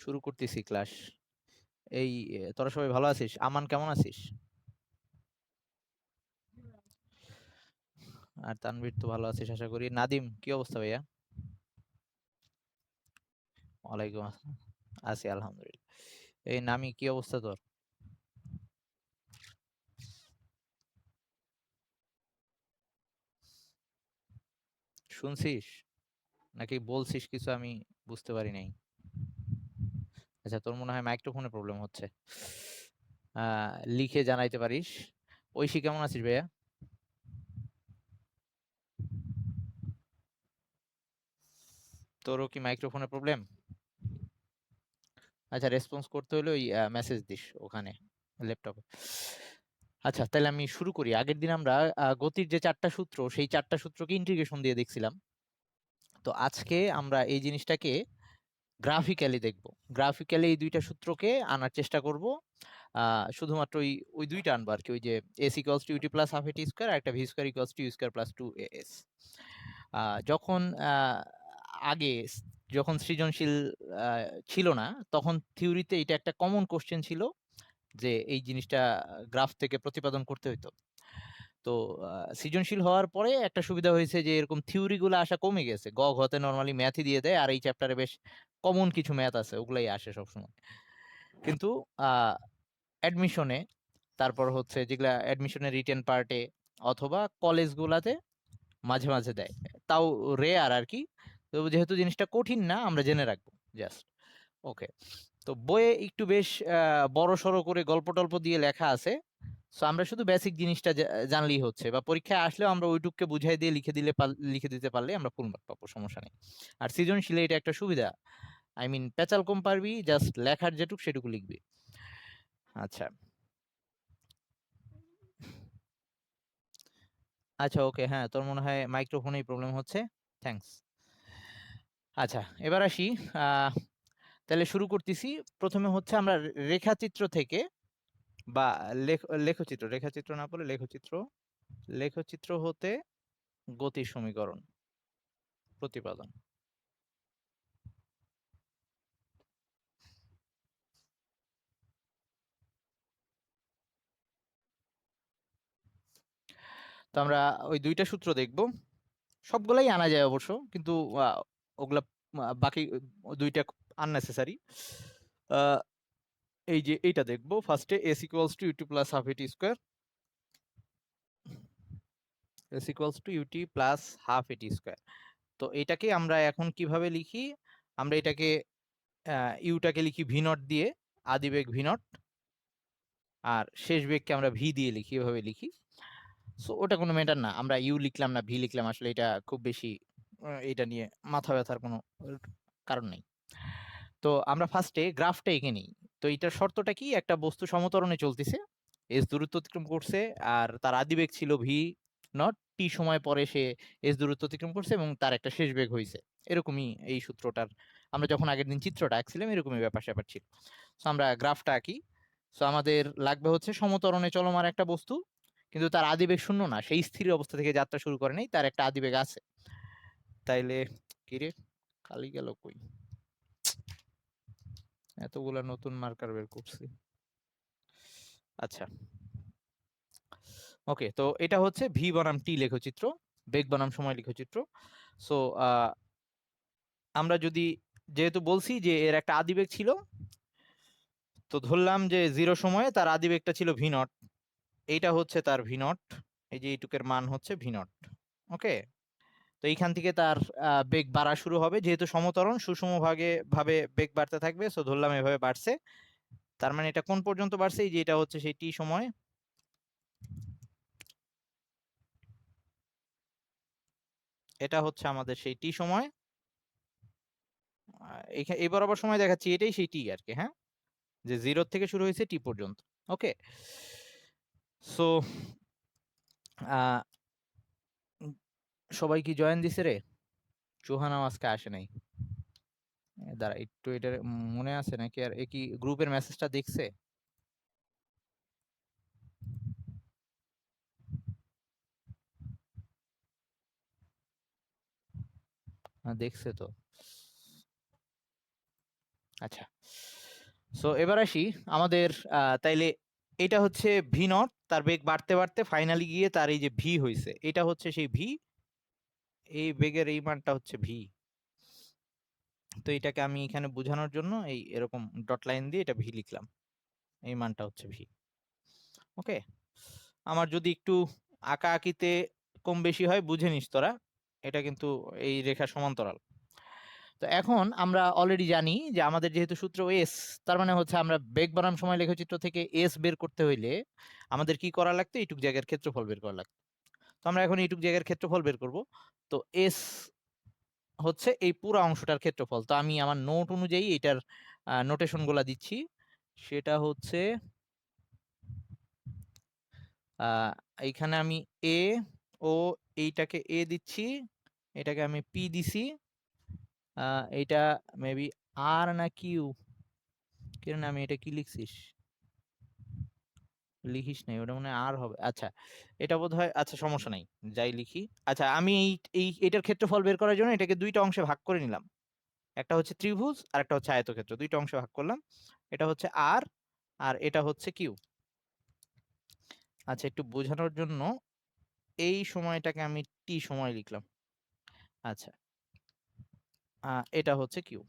শুরু করতেছি ক্লাস। এই তোরা সবাই ভালো আছিস? আমান কেমন আছিস? আর তানভীর তো ভালো আছিস আশা করি। নাদিম কি অবস্থা ভাইয়া? ওয়ালাইকুম আসসালাম। আছি আলহামদুলিল্লাহ। এই নামি কি অবস্থা তোর? শুনছিস নাকি বলছিস কিছু? আমি বুঝতে পারি নাই। আচ্ছা, তোর মনে হয় মাইক্রোফোনে প্রবলেম হচ্ছে। লিখে জানাইতে পারিস। ঐশী কেমন আছিস ভাইয়া? তোরও কি মাইক্রোফোনে প্রবলেম? আচ্ছা, রেসপন্স করতে হলে ওই মেসেজ দিস ওখানে ল্যাপটপে। আচ্ছা, তাহলে আমি শুরু করি। আগের দিন আমরা গতির যে চারটা সূত্র, সেই চারটা সূত্রকে ইন্টিগ্রেশন দিয়ে দেখছিলাম। তো আজকে আমরা এই জিনিসটাকে গ্রাফিক্যালি দেখব। গ্রাফিক্যালি এই দুইটা সূত্রকে আনার চেষ্টা করব। শুধুমাত্র ওই ওই দুইটা আনবো আর কি, ওই যে s equals to UT plus half এটি স্কোয়ার, আর একটা v square equals to u square plus two a s. যখন আগে যখন সৃজনশীল আহ, ছিল না, তখন থিওরিতে এটা একটা কমন কোশ্চেন ছিল যে এই জিনিসটা গ্রাফ থেকে প্রতিপাদন করতে হইতো। তো সৃজনশীল হওয়ার পরে একটা সুবিধা হয়েছে যে এরকম থিওরি গুলো আসা কমে গেছে। ঘতে নর্মালি ম্যাথই দিয়ে দেয়, আর এই চ্যাপ্টারে বেশ কমন কিছু ম্যাথ আছে, ওগুলাই আসে সবসময়। কিন্তু অ্যাডমিশনে, তারপর হচ্ছে যেগুলা অ্যাডমিশনের রিটেন পার্টে অথবা কলেজগুলাতে মাঝে মাঝে দেয়, তাও রেয়ার আর কি। তো যেহেতু জিনিসটা কঠিন না, আমরা জেনে রাখবো জাস্ট। ওকে। তো বইয়ে একটু বেশ বড় সড়ো করে গল্প টল্প দিয়ে লেখা আছে। সো আমরা শুধু বেসিক জিনিসটা জানলেই হচ্ছে, বা পরীক্ষায় আসলেও আমরা ওইটুককে বুঝাই দিয়ে লিখে দিতে পারলে আমরা ফুল মার্ক পাবো, সমস্যা নেই। আর সৃজনশীলে এটা একটা সুবিধা। আই মিন পেঁচাল কম পারবি, জাস্ট লেখার যেটুক সেটুকু লিখবি। আচ্ছা। আচ্ছা, ওকে, হ্যাঁ, তোর মনে হয় মাইক্রোফোনেই প্রবলেম হচ্ছে। থ্যাঙ্কস। আচ্ছা, এবার আসি। আহ তাহলে শুরু করতেছি। প্রথমে হচ্ছে আমরা রেখাচিত্র থেকে, বা লেখচিত্র, রেখাচিত্র না বলে লেখচিত্র, লেখচিত্র হতে গতির সমীকরণ প্রতিপাদন। তো আমরা ওই দুইটা সূত্র দেখব। সবগুলাই আনা যায় অবশ্য, কিন্তু ওগুলা বাকি দুইটা আননেসেসারি। এই যে এইটা দেখবো ফার্স্টে, S equals to UT plus half এটি square, S equals to UT plus half এটি স্কোয়ার। তো এটাকে আমরা এখন কিভাবে লিখি? আমরা এটাকে ইউটাকে লিখি ভি নট দিয়ে, আদি বেগ ভি নট, আর শেষ বেগকে আমরা ভি দিয়ে লিখি, এভাবে লিখি। সো ওটা কোনো ম্যাটার না, আমরা ইউ লিখলাম না ভি লিখলাম, আসলে এটা খুব বেশি এটা নিয়ে মাথা ব্যথার কোনো কারণ নেই। তো আমরা ফার্স্টে গ্রাফটা এঁকে নিই। তো এটার শর্তটা কি? একটা বস্তু সমত্বরণে চলতেছে, এস দূরত্ব অতিক্রম করছে, আর তার আদি বেগ ছিল ভি নট, টি সময় পরে সে এস দূরত্ব অতিক্রম করছে এবং তার একটা শেষ বেগ হয়েছে। এরকমই এই সূত্রটার, আমরা যখন আগের দিন চিত্রটা আঁকছিলাম এরকমই ব্যাপার স্যাপার ছিল। সো আমরা গ্রাফটা আঁকি। সো আমাদের লাগবে হচ্ছে সমত্বরণে চলমান একটা বস্তু, কিন্তু তার আদিবেগ শূন্য না, সেই স্থির অবস্থা থেকে যাত্রা শুরু করে নাই, তার একটা আদিবেগ আছে। তাইলে কিরে, কালি গেল কই? এতগুলা নতুন মার্কার বের করছি। আচ্ছা, ওকে। তো এটা হচ্ছে ভি বনাম টি লেখচিত্র, বেগ বনাম সময় লেখচিত্র। সো আমরা যদি, যেহেতু বলছি যে এর একটা আদিবেগ ছিল, তো ধরলাম যে জিরো সময়ে তার আদিবেগটা ছিল ভি নট। এইটা হচ্ছে তার ভি নট, এই যে এইটুকের মান হচ্ছে ভি নট। ওকে। তো এইখান থেকে তার বেগ বাড়া শুরু হবে, যেহেতু সমতরণ সুষম ভাগে ভাবে বেগ বাড়তে থাকবে, সো ধরলাম এভাবে বাড়ছে। তার মানে এটা কোন পর্যন্ত বাড়ছে? এই যে এটা হচ্ছে সেই টি সময়, এটা হচ্ছে আমাদের সেই টি সময়। এবার আবার সময় দেখাচ্ছি, এটাই সেই টি আর কি, হ্যাঁ, যে জিরো থেকে শুরু হয়েছে টি পর্যন্ত। ওকে। সো সবাই কি জয়েন দিছে রে? চুহানাও আজকে আসে নাই। দাঁড়া একটু, এটা মনে আছে নাকি? আর এ কি গ্রুপের মেসেজটা দেখছে? দেখছে তো। আচ্ছা, সো এবার আসি আমাদের তাইলে এটা হচ্ছে ভি নট, তার বেগ বাড়তে বাড়তে ফাইনালি গিয়ে তার এই যে ভি হয়েছে, এটা হচ্ছে সেই ভি, এই বেগের এই মানটা হচ্ছে ভি। তো এটাকে আমি এখানে বোঝানোর জন্য এই এরকম ডট লাইন দিয়ে এটা ভি লিখলাম, এই মানটা হচ্ছে ভি। ওকে, আমার যদি একটু আঁকা আঁকিতে কম বেশি হয় বুঝে নিস তোরা, এটা কিন্তু এই রেখা সমান্তরাল। তো এখন আমরা অলরেডি জানি যে আমাদের যেহেতু সূত্র এস, তার মানে হচ্ছে আমরা বেগ বনাম সময় লেখচিত্র থেকে এস বের করতে হইলে আমাদের কি করা লাগতো, এইটুক জায়গার ক্ষেত্রফল বের করা লাগতো। তো আমরা এখন এইটুক জায়গার ক্ষেত্রফল বের করব। তো এস হচ্ছে এই পুরো অংশটার ক্ষেত্রফল। তো আমি আমার নোট অনুযায়ী এটার নোটেশন গুলা দিচ্ছি, সেটা হচ্ছে এইখানে আমি এ ও এইটাকে এ দিচ্ছি, এটাকে আমি পি দিছি, এইটা মেবি আর না কিউ, কিরণ আমি এটা কি লিখছিস, লিখিস নাই ওটা মনে হয় আর হবে। আচ্ছা, এটা বোধ হয়, আচ্ছা সমস্যা নাই, যাই লিখি। আচ্ছা, আমি এটার ক্ষেত্রফল বের করার জন্য এটাকে দুইটা অংশে ভাগ করে নিলাম, একটা হচ্ছে ত্রিভুজ আর একটা হচ্ছে আয়তক্ষেত্র, দুইটা অংশে ভাগ করলাম। এটা হচ্ছে আর, আর এটা হচ্ছে কিউ। আচ্ছা, একটু বোঝানোর জন্য এই সময়টাকে আমি টি সময় লিখলাম। আচ্ছা, এটা হচ্ছে কিউ।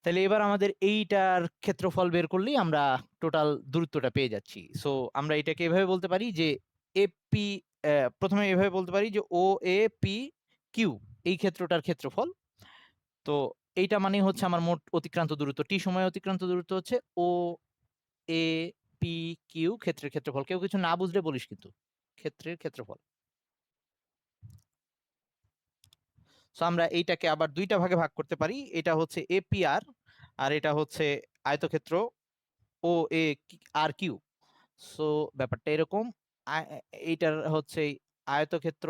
তাহলে এবার আমাদের এইটার ক্ষেত্রফল বের করলেই আমরা টোটাল দূরত্বটা পেয়ে যাচ্ছি। সো আমরা এটাকে এভাবে বলতে পারি যে এপি, প্রথমে এভাবে বলতে পারি যে ও এ পি কিউ, এই ক্ষেত্রটার ক্ষেত্রফল। তো এইটা মানে হচ্ছে আমার মোট অতিক্রান্ত দূরত্ব, টি সময় অতিক্রান্ত দূরত্ব হচ্ছে ও এ পি কিউ, ক্ষেত্রের ক্ষেত্রফল। কেউ কিছু না বুঝলে বলিস কিন্তু, ক্ষেত্রের ক্ষেত্রফল। সো আমরা এইটাকে আবার দুইটা ভাগে ভাগ করতে পারি, এটা হচ্ছে এপিআর আর এটা হচ্ছে আয়তক্ষেত্র ও এ আর কিউ। সো ব্যাপারটা এরকম, এইটার হচ্ছে আয়তক্ষেত্র,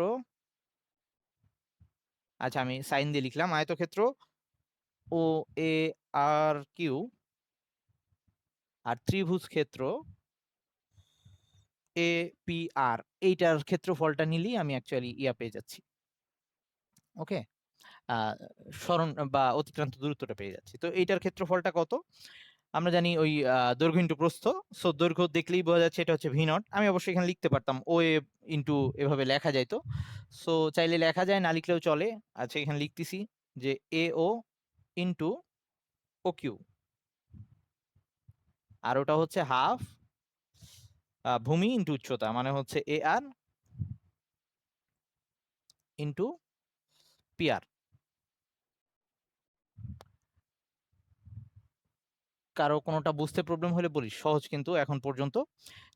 আচ্ছা আমি সাইন দিয়ে লিখলাম, আয়তক্ষেত্র ও এ আর কিউ আর ত্রিভুজ ক্ষেত্র এ পি আর, এইটার ক্ষেত্রফলটা নিলেই আমি অ্যাকচুয়ালি ইয়া পেয়ে যাচ্ছি। ওকে, সরণ বা অতিক্রান্ত দূরত্বটা পেয়ে যাচ্ছি। তো এইটার ক্ষেত্রফলটা কত আমরা জানি, ওই দৈর্ঘ্য ইন্টু প্রস্থ। সো দৈর্ঘ্য দেখলেই বোঝা যাচ্ছে এটা হচ্ছে ভি নট। আমি অবশ্যই এখানে লিখতে পারতাম ও এ ইন্টু, এভাবে লেখা যায়। তো সো চাইলে লেখা যায়, না লিখলেও চলে। আচ্ছা, এখানে লিখতেছি যে এ ও ইন্টু ও কিউ, আর ওটা হচ্ছে হাফ ভূমি ইন্টু উচ্চতা, মানে হচ্ছে এ আর ইন্টু পি আর। কারো কোনোটা বুঝতে প্রবলেম হলে বলিস, সহজ কিন্তু এখন পর্যন্ত।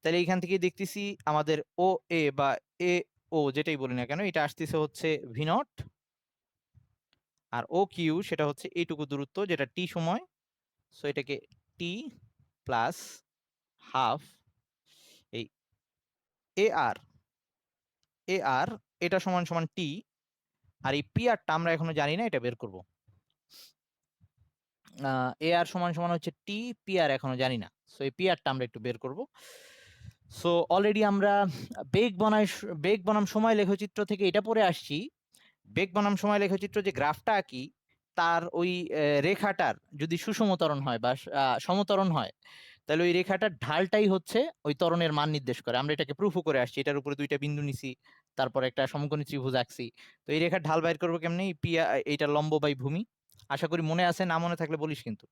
তাহলে এইখান থেকে দেখতেছি আমাদের ও এ বা এ ও যেটাই বলি না কেন, এটা আসতেছে হচ্ছে ভি নট, আর ও কিউ সেটা হচ্ছে এইটুকু দূরত্ব যেটা টি সময়। সো এটাকে টি প্লাস হাফ এই এ আর এটা সমান সমান টি, আর এই পি আরটা আমরা এখনো জানি না, এটা বের করব। এ আর সমান সমান হচ্ছে টি, পি আর এখনো জানি না। সো এই পি আরটা আমরা একটু বের করব। সো অলরেডি আমরা বেগ বেগ বনাম সময় লেখচিত্র থেকে এটা পড়ে আসছি, বেগ বনাম সময় লেখচিত্র যে গ্রাফটা আঁকি, তার ওই রেখাটার যদি সুষম ত্বরণ হয় বা সমত্বরণ হয়, তাহলে ওই রেখাটার ঢালটাই হচ্ছে ওই ত্বরণের মান নির্দেশ করে। আমরা এটাকে প্রুফও করে আসছি, এটার উপরে দুইটা বিন্দু নিছি, তারপর একটা সমকোণী ত্রিভুজ আঁকছি। তো এই রেখার ঢাল বাইর করবো কেমনে, এইটা লম্ব বাই ভূমি। আশা করি মনে আছে, না মনে থাকলে বলিস কিন্তু।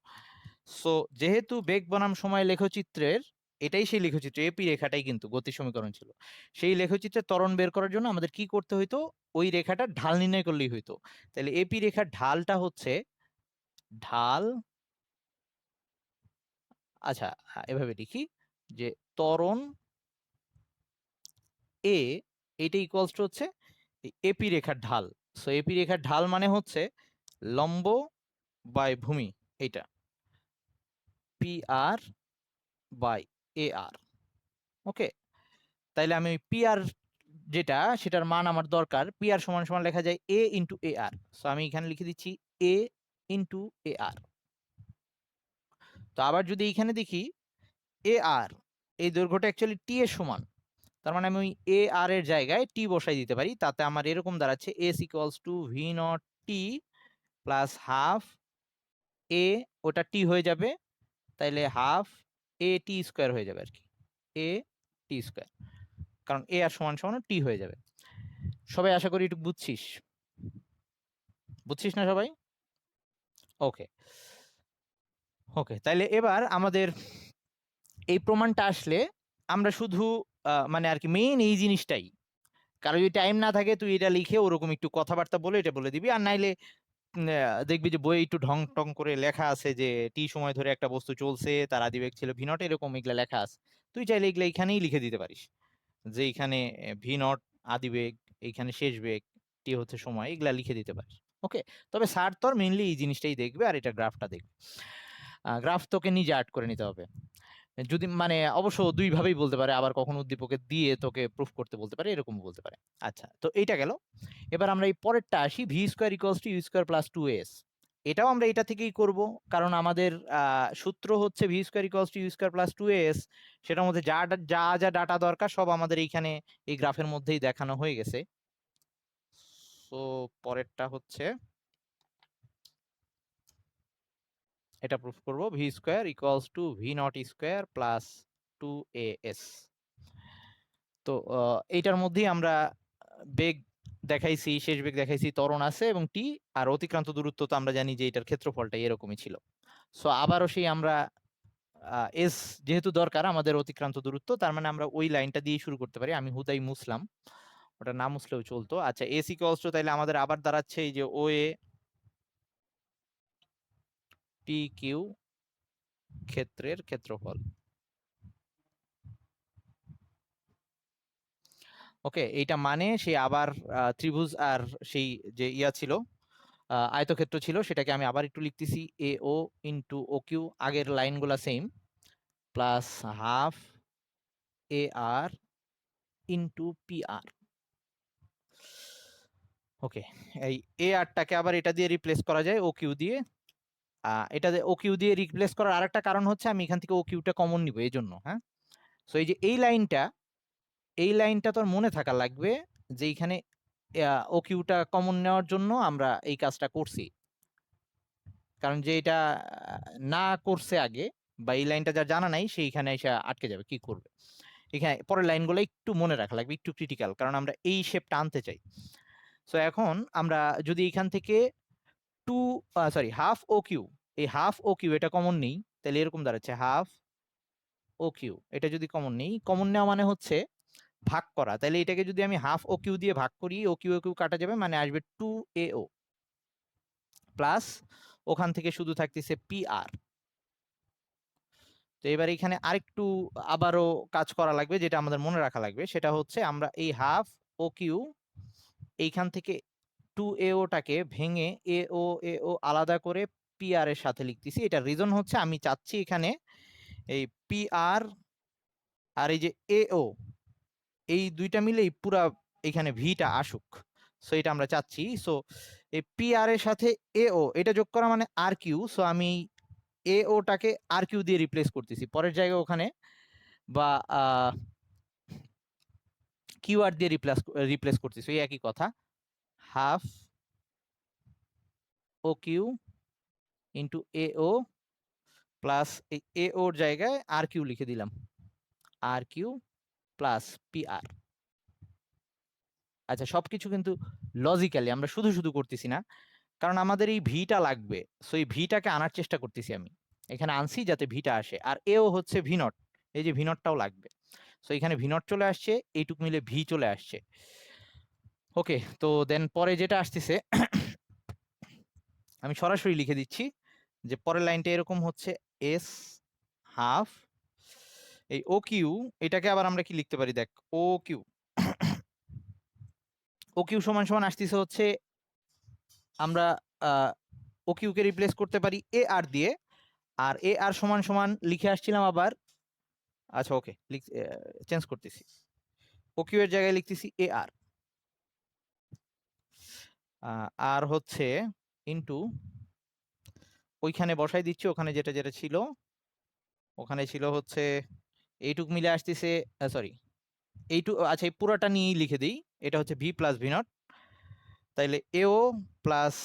সো যেহেতু বেগ বনাম সময় লেখচিত্রের, এটাই সেই লেখচিত্র, এপি রেখাটাই কিন্তু গতি সমীকরণ ছিল, সেই লেখচিত্রের ত্বরণ বের করার জন্য আমাদের কি করতে হইতো, ওই রেখাটার ঢাল নির্ণয় করলেই হইতো। তাহলে এপি রেখার ঢালটা হচ্ছে ঢাল, আচ্ছা এভাবে লিখি যে ত্বরণ এ, এটা ইকুয়ালস টু হচ্ছে এপি রেখার ঢাল। সো এপি রেখার ঢাল মানে হচ্ছে লম্ব বাই ভূমি, এইটা পি আর বাই এ আর। ওকে, তাইলে আমি ওই পি আর যেটা, সেটার মান আমার দরকার, পি আর সমান সমান লেখা যায় এ ইন্টু এ আর। সো আমি এখানে লিখে দিচ্ছি এ ইন্টু এ আর। তো আবার যদি এইখানে দেখি এ আর, এই দৈর্ঘ্যটা অ্যাকচুয়ালি টি এর সমান, তার মানে আমি ওই এ আর এর জায়গায় টি বসাই দিতে পারি। তাতে আমার এরকম দাঁড়াচ্ছে S equals to V naught T plus half A ওটা টি হয়ে যাবে, তাইলে হাফ এ টি স্কোয়ার হয়ে যাবে আর কি, এ টি স্কোয়ার, কারণ এ আর সমান সমান টি হয়ে যাবে। সবাই আশা করি একটু বুঝছিস, বুঝছিস না সবাই? ওকে ওকে, তাইলে এবার আমাদের এই প্রমাণটা আসলে আমরা শুধু মানে আর কি মেইন এই জিনিসটাই, কারো যদি টাইম না থাকে তুই এটা লিখে ওরকম একটু কথাবার্তা বলে এটা বলে দিবি, আর নাইলে দেখবি যে বই একটু ঢং টং করে লেখা আছে যে টি সময় ধরে একটা বস্তু চলছে, তার আদিবেগ ছিল ভি নট, এরকম এগুলা লেখা আছে। তুই চাইলে এগুলা এখানেই লিখে দিতে পারিস যে এখানে ভি নট আদিবেগ, এইখানে শেষ বেগ, টি হচ্ছে সময়, এগুলা লিখে দিতে পারিস। ওকে, তবে স্যার তোর মেইনলি এই জিনিসটাই দেখবে আর এটা গ্রাফটা দেখবে। গ্রাফ তোকে নিজে আর্ট করে নিতে হবে, যদি মানে অবশ্য দুই ভাবেই বলতে পারে, আবার কখনো উদ্দীপকে দিয়ে তোকে প্রুফ করতে বলতে পারে, এরকম বলতে পারে। আচ্ছা, তো এইটা গেল। এবার আমরা এই পরেরটা আসি, v square equals to u square plus two s. এটাও আমরা এটা থেকেই করব, কারণ আমাদের সূত্র হচ্ছে v square equals to u square plus two s. সেটার মধ্যে যা যা যা ডাটা দরকার সব আমাদের এইখানে এই গ্রাফের মধ্যেই দেখানো হয়ে গেছে। তো পরেরটা হচ্ছে এটা প্রুফ করব, v square equals to V naught square plus two a s. তো এইটার মধ্যেই আমরা বেগ দেখাইছি, শেষ বেগ দেখাইছি, ত্বরণ আছে এবং টি, আর অতিক্রান্ত দূরত্ব তো আমরা জানি যে এটার ক্ষেত্রফলটা এরকমই ছিল। সো আবারও সেই আমরা এস যেহেতু দরকার আমাদের অতিক্রান্ত দূরত্ব, তার মানে আমরা ওই লাইনটা দিয়ে শুরু করতে পারি। আমি হুদাই মুছলাম, ওটা না মুছলেও চলতো। আচ্ছা, এস ইকুয়ালস টু তাইলে আমাদের আবার দাঁড়াচ্ছে এই যে ও এ পি কিউ ক্ষেত্রের ক্ষেত্রফল। ওকে, এইটা মানে সেই আবার ত্রিভুজ আর সেই যে ইয়া ছিল আয়তক্ষেত্র ছিল, সেটাকে আমি আবার একটু লিখতেছি, এ ও ইন্টু ও কিউ, আগের লাইনগুলা সেম, প্লাস হাফ এ আর ইন্টু পি আর। ওকে, এই এ আরটাকে আবার এটা দিয়ে রিপ্লেস করা যায় ও কিউ দিয়ে। এটা ও কিউ দিয়ে রিপ্লেস করার আরেকটা কারণ হচ্ছে আমি এখান থেকে ও কিউটা কমন নিব এই জন্য। হ্যাঁ, সো এই যে এই লাইনটা তোর মনে থাকা লাগবে যে এইখানে ও কিউটা কমন নেওয়ার জন্য আমরা এই কাজটা করছি, কারণ যে এটা না করছে আগে বা এই লাইনটা যার জানা নাই সেইখানে এসে আটকে যাবে, কি করবে? এখানে পরের লাইনগুলো একটু মনে রাখা লাগবে, একটু ক্রিটিক্যাল, কারণ আমরা এই শেপটা আনতে চাই। সো এখন আমরা যদি এখান থেকে two sorry half O Q, এই হাফ ও কিউ এটা কমন নেই, তাহলে এরকম দাঁড়াচ্ছে হাফ ও কিউ। এটা যদি কমন নেই, কমন নেওয়া মানে হচ্ছে ভাগ করা, তাহলে এটাকে যদি আমি হাফ ও কিউ দিয়ে ভাগ করি, ও কিউ কাটা যাবে, মানে আসবে টু এ ও, প্লাস ওখান থেকে শুধু থাকতেছে পি আর। তো এবার এখানে আরেকটু আবারও কাজ করা লাগবে, যেটা আমাদের মনে রাখা লাগবে, সেটা হচ্ছে আমরা এই হাফ ও কিউ এইখান থেকে টু এ ওটাকে ভেঙে এ ও আলাদা করে পি আর এর সাথে লিখতেছি। এটা রিজন হচ্ছে আমি চাচ্ছি এখানে এই পি আর আর এই যে এ ও, এই দুইটা মিলেই পুরা এখানে ভিটা আসুক। সো এটা আমরা চাচ্ছি। সো এই পি আর এর সাথে এ ও এটা যোগ করা মানে আর কিউ। সো আমি এ ওটাকে আর কিউ দিয়ে রিপ্লেস করতেছি পরের জায়গায় ওখানে, বা কিউ আর দিয়ে রিপ্লেস করতেছি, এই একই কথা, হাফ ও কিউ ইন্টু এ ও প্লাস এই এ ওর জায়গায় আর কিউ লিখে দিলাম, আর কিউ প্লাস পি আর। আচ্ছা, সবকিছু কিন্তু লজিক্যালি, আমরা শুধু শুধু করতেছি না, কারণ আমাদের এই ভিটা লাগবে। সো এই ভিটাকে আনার চেষ্টা করতেছি আমি, এখানে আনছি যাতে ভিটা আসে, আর এও হচ্ছে ভি নট, এই যে ভি নটটাও লাগবে। সো এখানে ভি নট চলে আসছে, এইটুক মিলে ভি চলে আসছে। ওকে, তো দেন পরে যেটা আসতেছে আমি সরাসরি লিখে দিচ্ছি, যে পরের লাইনটা এরকম হচ্ছে, এস হাফ এই ও কিউ, এটাকে আবার আমরা কি লিখতে পারি দেখ, ও কিউ, ও কিউ সমান সমান আসতেছে হচ্ছে আমরা ও কিউকে রিপ্লেস করতে পারি এ আর দিয়ে, আর এ আর সমান সমান লিখে আসছিলাম আবার, আচ্ছা ওকে চেঞ্জ করতেছি, ও কিউ এর জায়গায় লিখতেছি এ আর, আর হচ্ছে ইনটু ওইখানে বসাই দিচ্ছি, ওখানে যেটা যেটা ছিল, ওখানে ছিল হচ্ছে এইটুক মিলে আসতেছে, সরি এইটুক, আচ্ছা এই পুরোটা নিয়েই লিখে দিই, এটা হচ্ছে ভি প্লাস ভি নট, তাইলে এও প্লাস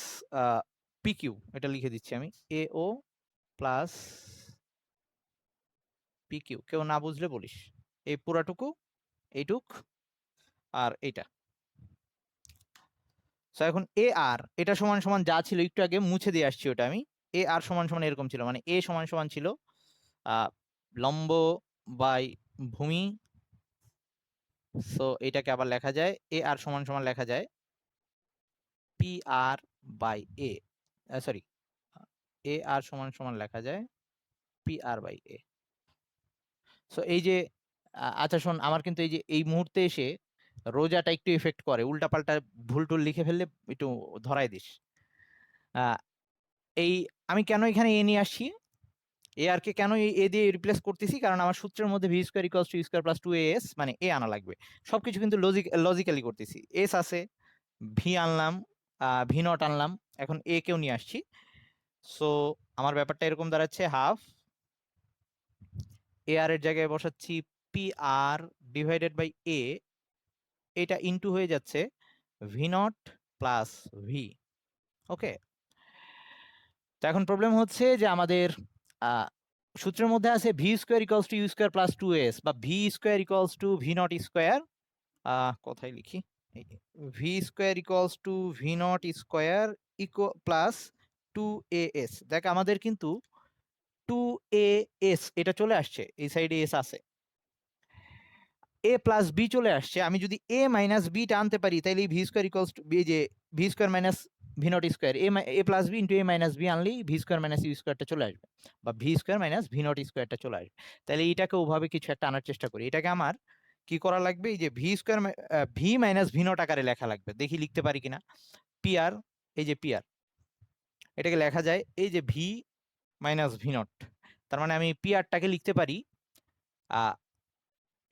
পি কিউ, এটা লিখে দিচ্ছি আমি, এ ও প্লাস পি কিউ। কেউ না বুঝলে বলিস, এই পুরাটুকু, এইটুক আর এইটা। সো এখন এ আর এটা সমান সমান যা ছিল একটু আগে মুছে দিয়ে আসছি ওটা আমি, এ আর সমান সমান এরকম ছিল, মানে এ সমান সমান ছিল লম্ব বাই ভূমি। সো এটাকে আবার লেখা যায় এ আর সমান সমান লেখা যায় P R by A, sorry, এ আর সমান সমান লেখা যায় P R by A. So এই যে আচ্ছা শোন, আমার কিন্তু এই যে এই মুহূর্তে এসে রোজাটা একটু এফেক্ট করে, উল্টাপাল্টা ভুল টুল লিখে ফেললে একটু ধরাই দিস। এই আমি কেন এখানে এ নিয়ে আসছি, এ আর কে কেন এ দিয়ে রিপ্লেস করতেছি, কারণ আমার সূত্রের মধ্যে v square equals to u square plus 2as, মানে এ আনা লাগবে। সবকিছু কিন্তু লজিক্যালি করতেছি, এস আছে, ভি আনলাম, ভি নট আনলাম, এখন এ কেও নিয়ে আসছি। সো আমার ব্যাপারটা এরকম দাঁড়াচ্ছে, হাফ এ আর এর জায়গায় বসাচ্ছি পি আর ডিভাইডেড বাই এ, এটা ইনটু হয়ে যাচ্ছে v not plus v. Okay, তো এখন প্রবলেম হচ্ছে যে আমাদের সূত্রের মধ্যে আছে v square equals to u square plus 2as, বা V square equals to V naught square, কোথায় লিখি, v square equals to V naught square equal plus 2as। দেখ আমাদের কিন্তু 2as এটা চলে আসছে, এই সাইডে এস আছে, এ প্লাস বি চলে আসছে। আমি যদি এ মাইনাস বিটা আনতে পারি তাহলে ভি স্কোয়ার ইকুয়ালস টু যে V square minus V not square, A plus B into A minus B আনলেই ভি স্কোয়ার মাইনাস ইউ স্কোয়ারটা চলে আসবে, বা V square minus V naught স্কোয়ারটা চলে আসবে। তাহলে এটাকে ওভাবে কিছু একটা আনার চেষ্টা করি। এটাকে আমার কি করা লাগবে, এই যে V square V minus V not আকারে লেখা লাগবে, দেখি লিখতে পারি কিনা। পি আর, এই যে পি আর, এটাকে লেখা যায় এই যে ভি মাইনাস ভি নট, তার মানে আমি পি আরটাকে লিখতে পারি,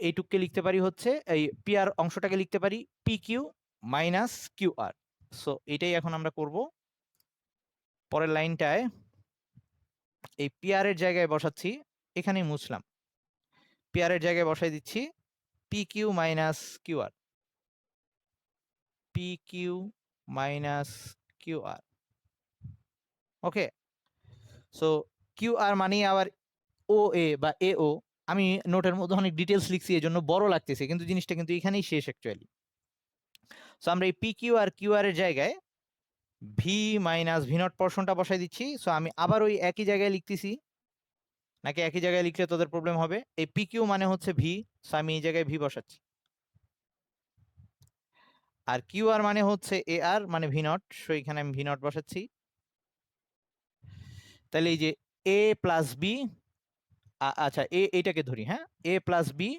এইটুককে লিখতে পারি হচ্ছে, এই পি আর অংশটাকে লিখতে পারি P Q minus Q R. So এটাই এখন আমরা করব। পরের লাইনটায় এই পি আর এর জায়গায় বসাচ্ছি, এখানেই মুছলাম, পি আর এর জায়গায় বসাই দিচ্ছি P Q minus Q R, P Q minus Q R. ওকে, সো কিউ আর মানে আবার ও এ বা এ ও, আমি নোটের মধ্যে অনেক ডিটেলস লিখছি এই জন্য বড় লাগতেছে, কিন্তু জিনিসটা কিন্তু এখানেই শেষ অ্যাকচুয়ালি। সো আমরা এই P Q R Q R এর জায়গায় ভি মাইনাস ভি নট পোর্শনটা বসাই দিচ্ছি। সো আমি আবার ওই একই জায়গায় লিখতেছি, নাকি একই জায়গায় লিখলে তোদের প্রবলেম হবে। এই পি কিউ মানে হচ্ছে ভি, সো আমি এই জায়গায় ভি বসাচ্ছি, আর কিউ আর মানে হচ্ছে এ আর মানে ভি নট, সো এখানে আমি ভি নট বসাচ্ছি। তাহলে এই যে এ প্লাস বি, আচ্ছা এইটাকে ধরি, হ্যাঁ, A plus B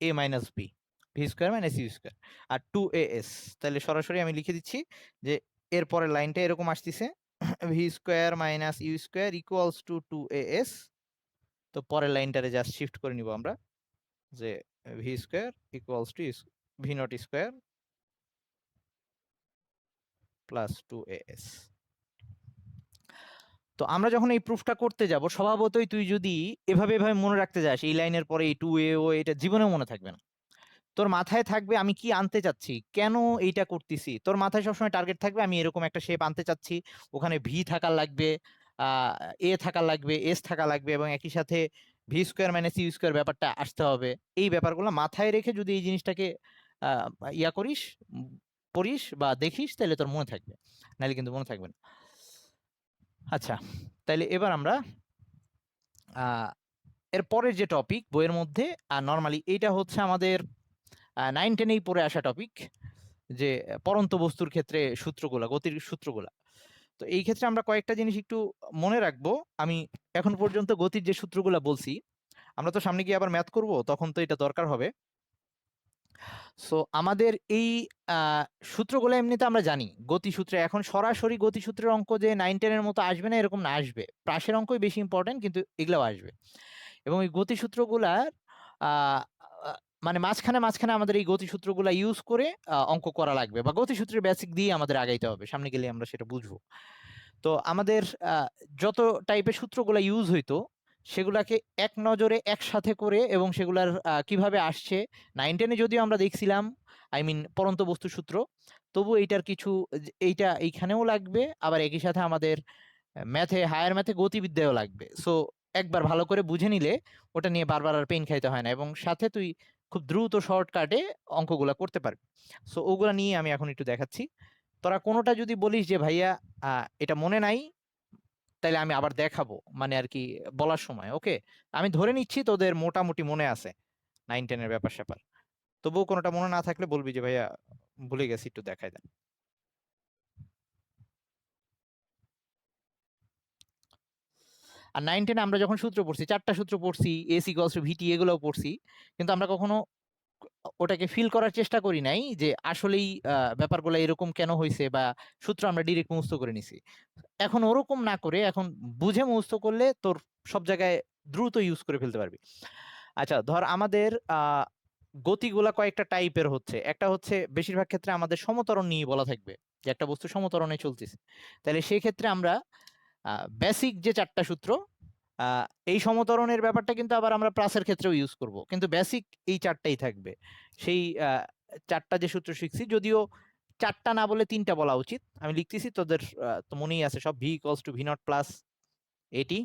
A minus B, V square minus you square, আর 2as। তাহলে সরাসরি আমি লিখে দিচ্ছি যে এর পরের লাইনটা এরকম আসতেছে, v square minus you square equals to 2as। তো পরের লাইনটারে জাস্ট শিফট করে নিব আমরা, যে V square equals to V naught square plus 2as। তো আমরা যখন এই প্রুফটা করতে যাব, স্বভাবতই তুই যদি এভাবে এভাবে মনে রাখতে যাস, এই লাইনের পরে এই 2a ও, এটা জীবনেও মনে থাকবে না। তোর মাথায় থাকবে আমি কি আনতে চাচ্ছি, কেন এইটা করতেছি, তোর মাথায় সবসময় টার্গেট থাকবে আমি এরকম একটা শেপ আনতে চাচ্ছি, ওখানে ভি থাকার লাগবে, এ থাকার লাগবে, এস থাকা লাগবে, এবং একই সাথে v square minus you square ব্যাপারটা আসতে হবে। এই ব্যাপারগুলো মাথায় রেখে যদি এই জিনিসটাকে ইয়া করিস, পড়িস বা দেখিস, তাহলে তোর মনে থাকবে, নাহলে কিন্তু মনে থাকবে না। আচ্ছা, তাইলে এবার আমরা এর পরের যে টপিক বইয়ের মধ্যে, নর্মালি এইটা হচ্ছে আমাদের 9-10-এই পড়ে আসা টপিক, যে পরন্ত বস্তুর ক্ষেত্রে সূত্রগুলা, গতির সূত্রগুলা। তো এই ক্ষেত্রে আমরা কয়েকটা জিনিস একটু মনে রাখবো। আমি এখন পর্যন্ত গতির যে সূত্রগুলা বলছি, আমরা তো সামনে গিয়ে আবার ম্যাথ করব, তখন তো এটা দরকার হবে। সো আমাদের এই সূত্রগুলো এমনিতে আমরা জানি গতিসূত্রে, এখন সরাসরি গতিসূত্রের অঙ্ক যে 9-10-এর মতো আসবে না এরকম না, আসবে, প্রাসের অঙ্কই বেশি ইম্পর্টেন্ট, কিন্তু এগুলাও আসবে। এবং এই গতিসূত্রগুলার মানে মাঝখানে মাঝখানে আমাদের এই গতিসূত্রগুলা ইউজ করে অঙ্ক করা লাগবে, বা গতিসূত্রের বেসিক দিয়ে আমাদের আগাইতে হবে, সামনে গেলে আমরা সেটা বুঝবো। তো আমাদের যত টাইপের সূত্রগুলা ইউজ হইতো, সেগুলাকে এক নজরে একসাথে করে এবং সেগুলার কিভাবে আসছে 9-10-এ যদিও আমরা দেখছিলাম, আই মিন পরন্ত বস্তু সূত্র, তবু এইটার কিছু এইটা এইখানেও লাগবে, আবার একই সাথে আমাদের ম্যাথে, হায়ার ম্যাথে গতিবিদ্যাও লাগবে। সো একবার ভালো করে বুঝে নিলে ওটা নিয়ে বারবার আর পেন খাইতে হয় না, এবং সাথে তুই খুব দ্রুত শর্টকাটে অঙ্কগুলা করতে পারবি। সো ওগুলা নিয়ে আমি এখন একটু দেখাচ্ছি। তোরা কোনোটা যদি বলিস যে ভাইয়া এটা মনে নাই, তাইলে আমি আবার দেখাবো, মানে আর কি বলার সময়। ওকে, আমি ধরে নিচ্ছি তোদের মোটামুটি মনে আছে 9-10-এর ব্যাপার স্যাপার। তবুও কোনোটা মনে না থাকলে বলবি যে ভাইয়া ভুলে গেছি, একটু দেখাই দেন। আর 9-10 আমরা যখন সূত্র পড়ছি, চারটা সূত্র পড়ছি, এস ইকুয়ালস টু ভিটি, এগুলোও পড়ছি, কিন্তু আমরা কখনো ওটাকে ফিল করার চেষ্টা করি নাই যে আসলেই ব্যাপারগুলো এরকম কেন হয়েছে, বা সূত্র আমরা ডিরেক্ট মুখস্থ করে নিছি। এখন ওরকম না করে এখন বুঝে মুখস্থ করলে তোর সব জায়গায় দ্রুত ইউজ করে ফেলতে পারবি। আচ্ছা, ধর আমাদের গতিগুলা কয়েকটা টাইপের হচ্ছে। একটা হচ্ছে বেশিরভাগ ক্ষেত্রে আমাদের সমতরণ নিয়ে বলা থাকবে, যে একটা বস্তু সমতরণে চলতেছে। তাহলে সেই ক্ষেত্রে আমরা বেসিক যে চারটা সূত্র, এই সমতরণের ব্যাপারটা কিন্তু আবার আমরা প্লাসের ক্ষেত্রেও ইউজ করব, কিন্তু বেসিক এই চারটাই থাকবে। সেই চারটা যে সূত্র শিখছি, যদিও চারটা না বলে তিনটা বলা উচিত, আমি লিখতেছি, তোদের তো মনেই আছে সব। V equals to V naught plus A T.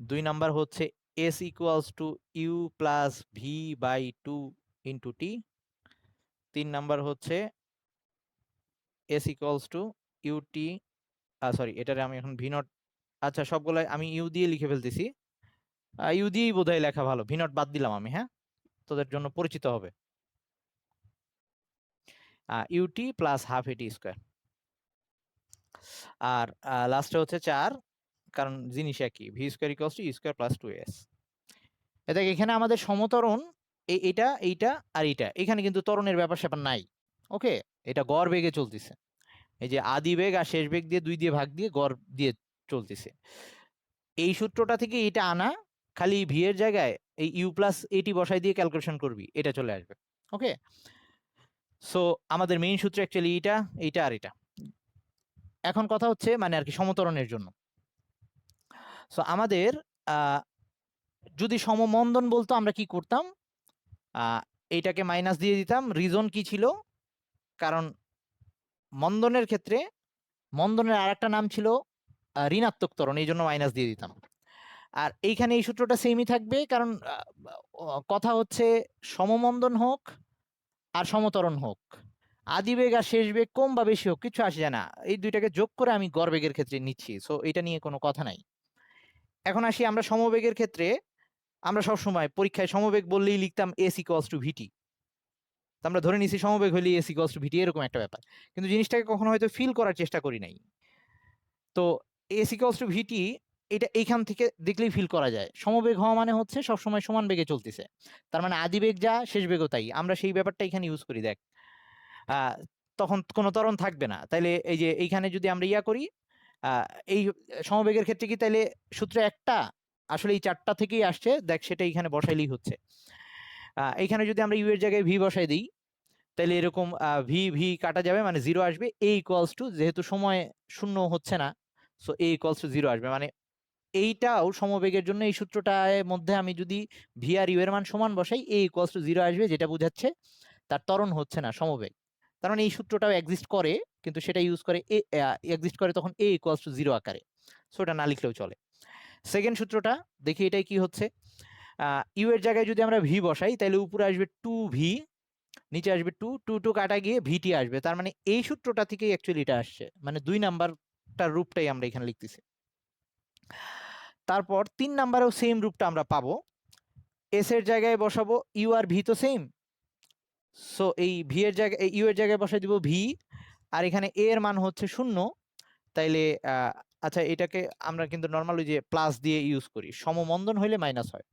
2 number হচ্ছে S equals to you plus V by 2 into T. 3 number হচ্ছে S equals to U T, sorry, এটারে আমি এখন ভি নট, আচ্ছা সবগুলাই আমি ইউ দিয়ে লিখে ফেলতেছি। ইউ দিয়েই বোধহয় লেখা ভালো, ভি নট বাদ দিলাম আমি, হ্যাঁ, তোদের জন্য পরিচিত হবে। ইউটি প্লাস হাফ এটি স্কোয়ার। আর লাস্টে হচ্ছে 4, কারণ জিনিস একই, v square equals to u square plus 2s। এটা এখানে আমাদের সমতরণ এইটা এইটা আর এইটা, এখানে কিন্তু ত্বরণের ব্যাপার স্যাপার নাই। ওকে, এটা গড় বেগে চলতেছে, এই যে আদি বেগ আর শেষ বেগ দিয়ে 2 দিয়ে ভাগ দিয়ে গড় দিয়ে চলতেছে। এই সূত্রটা থেকে এটা আনা, খালি ভি এর জায়গায় এই ইউ প্লাস এটি বসাই দিয়ে ক্যালকুলেশন করবি, এটা চলে আসবে। ওকে, সো আমাদের মেইন সূত্র অ্যাকচুয়ালি এইটা, এইটা আর এটা। এখন কথা হচ্ছে মানে আর কি সমতরণের জন্য। সো আমাদের যদি সমমন্দন বলতো আমরা কি করতাম, এইটাকে মাইনাস দিয়ে দিতাম। রিজন কি ছিল, কারণ মন্দনের ক্ষেত্রে মন্দনের আর একটা নাম ছিল ঋণাত্মক ত্বরণ, এই জন্য মাইনাস দিয়ে দিতাম। আর এইখানে এই সূত্রটা সেমই থাকবে, কারণ কথা হচ্ছে সমমন্দন হোক আর সমতরণ হোক, আদি বেগ আর শেষ বেগ কম বা বেশি হোক, কিছু আসে যায় না, এই দুইটাকে যোগ করে আমি গড় বেগের ক্ষেত্রে নিচ্ছি। সো এটা নিয়ে কোনো কথা নাই। এখন আসি আমরা সমবেগের ক্ষেত্রে। আমরা সবসময় পরীক্ষায় সমবেগ বললেই লিখতাম এস ইকুয়ালস টু ভিটি, আমরা ধরে নিছি সমবেগ হইলে এস ইকুয়ালস টু ভিটি, এরকম একটা ব্যাপার। কিন্তু জিনিসটাকে কখনো হয়তো ফিল করার চেষ্টা করি নাই। তো এস ইকুয়ালস টু ভিটি, এটা এইখান থেকে দেখলেই ফিল করা যায়। সমবেগ হওয়া মানে হচ্ছে সবসময় সমান বেগে চলতেছে, তার মানে আদি বেগ যা শেষ বেগও তাই। আমরা সেই ব্যাপারটা এখানে ইউজ করি, দেখ তখন কোনো ত্বরণ থাকবে না। তাইলে এই যে এইখানে যদি আমরা ইয়া করি, এই সমবেগের ক্ষেত্রে কি তাইলে সূত্র একটা, আসলে এই চারটা থেকেই আসছে, দেখ সেটা এইখানে বসাইলেই হচ্ছে। এইখানে যদি আমরা ইউ এর জায়গায় ভি বসাই দিই, তাহলে এরকম ভি ভি কাটা যাবে, মানে 0 আসবে। এ ইকুয়ালস টু, যেহেতু সময় শূন্য হচ্ছে না, সো এ ইকুয়ালস টু 0 আসবে। মানে এইটাও সমবেগের জন্য এই সূত্রটার মধ্যে আমি যদি ভি আর ইউ এর মান সমান বসাই, এ ইকুয়ালস টু 0 আসবে, যেটা বোঝাচ্ছে তার ত্বরণ হচ্ছে না, সমবেগ। তার মানে এই সূত্রটাও এক্সিস্ট করে, কিন্তু সেটা ইউজ করে এক্সিস্ট করে তখন এ ইকুয়ালস টু 0 আকারে। সো এটা না লিখলেও চলে। সেকেন্ড সূত্রটা দেখি, এটাই কি হচ্ছে, ইউ এর জায়গায় যদি আমরা ভি বসাই, তাহলে উপরে আসবে 2v, নিচে আসবে 2, 2 2 কাটা গিয়ে ভিটি আসবে। তার মানে এই সূত্রটা থেকেই অ্যাকচুয়ালি এটা আসছে, মানে 2 নাম্বারটার রূপটাই আমরা এখানে লিখতেছি। তারপর 3 নাম্বারেও সেম রূপটা আমরা পাবো, এস এর জায়গায় বসাবো ইউ আর ভি তো সেম, সো এই ভি এর জায়গায় ইউ এর জায়গায় বসাই দিব ভি, আর এখানে এ এর মান হচ্ছে 0। তাইলে আচ্ছা, এটাকে আমরা কিন্তু নর্মালি যে প্লাস দিয়ে ইউজ করি, সমমন্দন হইলে মাইনাস হয়।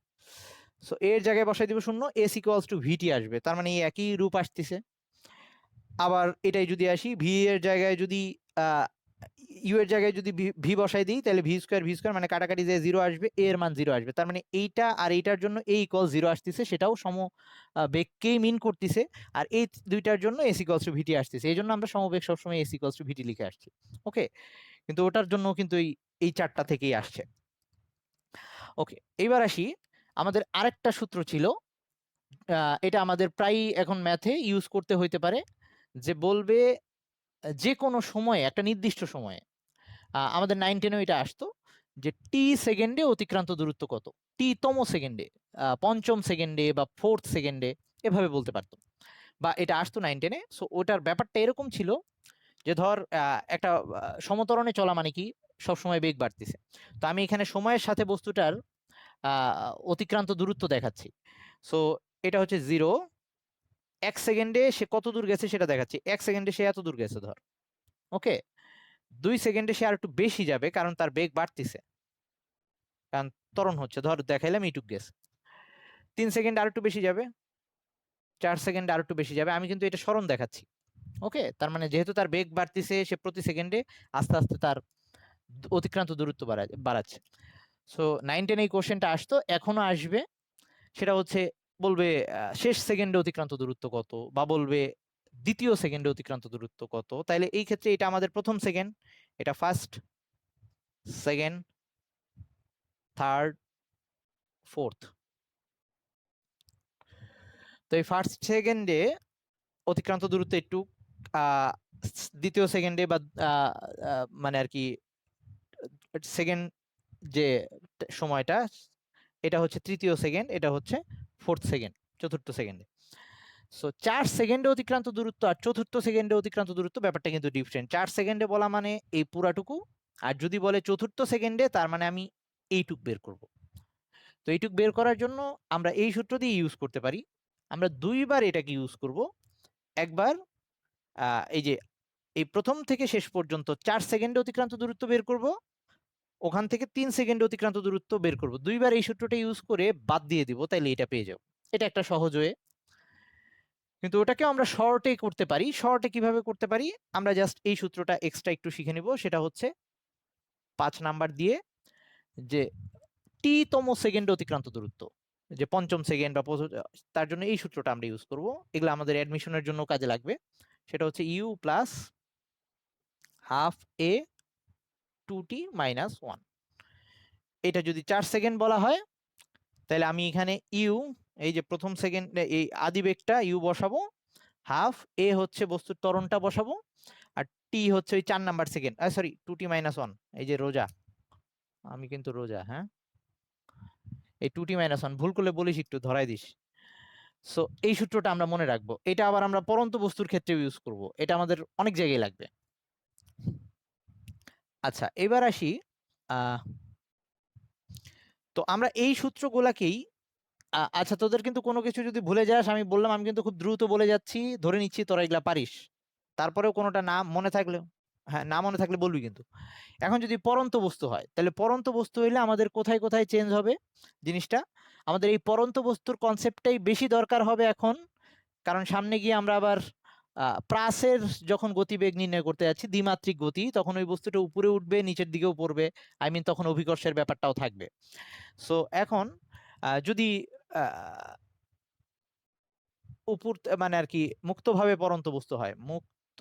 সো এর জায়গায় বসাই দিব 0, এস ইকুয়ালস টু ভিটি আসবে, তার মানে এই একই রূপ আসতেছে। আবার এটাই যদি আসি, ভি এর জায়গায় যদি ইউ এর জায়গায় যদি ভি বসাই দিই, তাহলে ভি স্কোয়ার মানে কাটাকাটি যে 0 আসবে, এ এর মান 0 আসবে। তার মানে এইটা আর এইটার জন্য এ ইকুয়াল 0 আসতেছে, সেটাও সম বেগকেই মিন করতেছে। আর এই দুইটার জন্য এস ইকুয়ালস টু ভিটি আসতেছে, এই জন্য আমরা সমবেগ সবসময় এস ইকুয়ালস টু ভিটি লিখে আসছি। ওকে, কিন্তু ওটার জন্য কিন্তু এই চারটা থেকেই আসছে। ওকে, এইবার আসি, আমাদের আরেকটা সূত্র ছিল, এটা আমাদের প্রায় এখন ম্যাথে ইউজ করতে হইতে পারে, যে বলবে যে কোনো সময়ে, একটা নির্দিষ্ট সময়ে, আমাদের 9 10 এটা আসতো যে টি সেকেন্ডে অতিক্রান্ত দূরত্ব কত, টি তম সেকেন্ডে, পঞ্চম সেকেন্ডে বা ফোর্থ সেকেন্ডে, এভাবে বলতে পারতো, বা এটা আসতো 9 10-এ। সো ওটার ব্যাপারটা এরকম ছিল যে ধর একটা সমতরণে চলা মানে কি, সবসময় বেগ বাড়তেছে। তো আমি এখানে সময়ের সাথে বস্তুটার অতিক্রান্ত দূরত্ব দেখাচ্ছি। সো এটা হচ্ছে 0, 1 সেকেন্ডে সে কত দূর গেছে সেটা দেখাচ্ছি, 1 সেকেন্ডে সে এত দূর গেছে ধর। ওকে, 2 সেকেন্ডে সে আর একটু বেশি যাবে কারণ তার বেগ বাড়তিছে, কারণ ত্বরণ হচ্ছে, ধর দেখাইলাম এইটুক গেছে। 3 সেকেন্ড আর একটু বেশি যাবে, 4 সেকেন্ড আর একটু বেশি যাবে, আমি কিন্তু এটা সরণ দেখাচ্ছি। ওকে, তার মানে যেহেতু তার বেগ বাড়তিছে, সে প্রতি সেকেন্ডে আস্তে আস্তে তার অতিক্রান্ত দূরত্ব বাড়াচ্ছে। সো 9 10 এই কোশ্চেনটা আসতো, এখনো আসবে। সেটা হচ্ছে বলবে শেষ সেকেন্ডে অতিক্রান্ত দূরত্ব কত, বা বলবে দ্বিতীয় সেকেন্ডে অতিক্রান্ত দূরত্ব কত। তাইলে এই ক্ষেত্রে এটা আমাদের প্রথম সেকেন্ড, এটা ফার্স্ট, সেকেন্ড, থার্ড, ফোর্থ। তো এই ফার্স্ট সেকেন্ডে অতিক্রান্ত দূরত্ব একটু, দ্বিতীয় সেকেন্ডে বা মানে আর কি সেকেন্ড যে সময়টা, এটা হচ্ছে তৃতীয় সেকেন্ড, এটা হচ্ছে ফোর্থ সেকেন্ড, চতুর্থ সেকেন্ডে। সো 4 সেকেন্ডে অতিক্রান্ত দূরত্ব আর চতুর্থ সেকেন্ডে অতিক্রান্ত দূরত্ব, ব্যাপারটা কিন্তু ডিফারেন্ট। 4 সেকেন্ডে বলা মানে এই পুরাটুকু, আর যদি বলে চতুর্থ সেকেন্ডে, তার মানে আমি এইটুক বের করব। তো এইটুক বের করার জন্য আমরা এই সূত্র দিয়ে ইউজ করতে পারি। আমরা দুইবার এটাকে ইউজ করব। একবার এই যে এই প্রথম থেকে শেষ পর্যন্ত 4 সেকেন্ডে অতিক্রান্ত দূরত্ব বের করব, ওখান থেকে 3 সেকেন্ডে অতিক্রান্ত দূরত্ব বের করব, দুইবার এই সূত্রটা ইউজ করে বাদ দিয়ে দিব, তাইলে এটা পেয়ে যাব। এটা একটা সহজ ওয়ে। কিন্তু ওটাকেও আমরা শর্টে করতে পারি। শর্টে কিভাবে করতে পারি, আমরা জাস্ট এই সূত্রটা এক্সট্রা একটু শিখে নিব। সেটা হচ্ছে 5 নাম্বার দিয়ে, যে টি তম সেকেন্ডে অতিক্রান্ত দূরত্ব, যে পঞ্চম সেকেন্ড বা তার জন্য এই সূত্রটা আমরা ইউজ করব। এগুলো আমাদের অ্যাডমিশনের জন্য কাজে লাগবে। সেটা হচ্ছে u plus half a 2t minus 1। এটা যদি 4 সেকেন্ড বলা হয়, তাহলে আমি এখানে ইউ, এই যে প্রথম সেকেন্ড, এই আদি বেগটা ইউ বসাবো, হাফ এ হচ্ছে বস্তুর ত্বরণটা বসাবো, আর টি হচ্ছে ওই 4 number second, sorry 2t minus 1, এই যে রোজা, আমি কিন্তু রোজা, হ্যাঁ, এই 2t মাইনাস 1 ভুল করলে বলিস, একটু ধরাই দিস। সো এই সূত্রটা আমরা মনে রাখবো। এটা আবার আমরা পরন্ত বস্তুর ক্ষেত্রে ইউজ করব, এটা আমাদের অনেক জায়গায় লাগবে। আচ্ছা, এবার আসি, তো আমরা এই সূত্রগুলাকেই, আচ্ছা তোদের কিন্তু কোনো কিছু যদি ভুলে যাস, আমি বললাম আমি কিন্তু খুব দ্রুত বলে যাচ্ছি, ধরে নিচ্ছি তোরা এগুলা পারিস। তারপরেও কোনোটা না মনে থাকলে, হ্যাঁ, না মনে থাকলে বলবি কিন্তু। এখন যদি পরন্ত বস্তু হয়, তাহলে পরন্ত বস্তু হইলে আমাদের কোথায় কোথায় চেঞ্জ হবে জিনিসটা, আমাদের এই পরন্ত বস্তুর কনসেপ্টটাই বেশি দরকার হবে এখন। কারণ সামনে গিয়ে আমরা আবার প্রাসের যখন গতিবেগ নির্ণয় করতে যাচ্ছি, দ্বিমাত্রিক গতি, তখন ওই বস্তুটা উপরে উঠবে, নিচের দিকেও পড়বে, আই মিন তখন অভিকর্ষের ব্যাপারটাও থাকবে। সো এখন যদি উপর মানে আর কি মুক্তভাবে পরন্ত বস্তু হয়, মুক্ত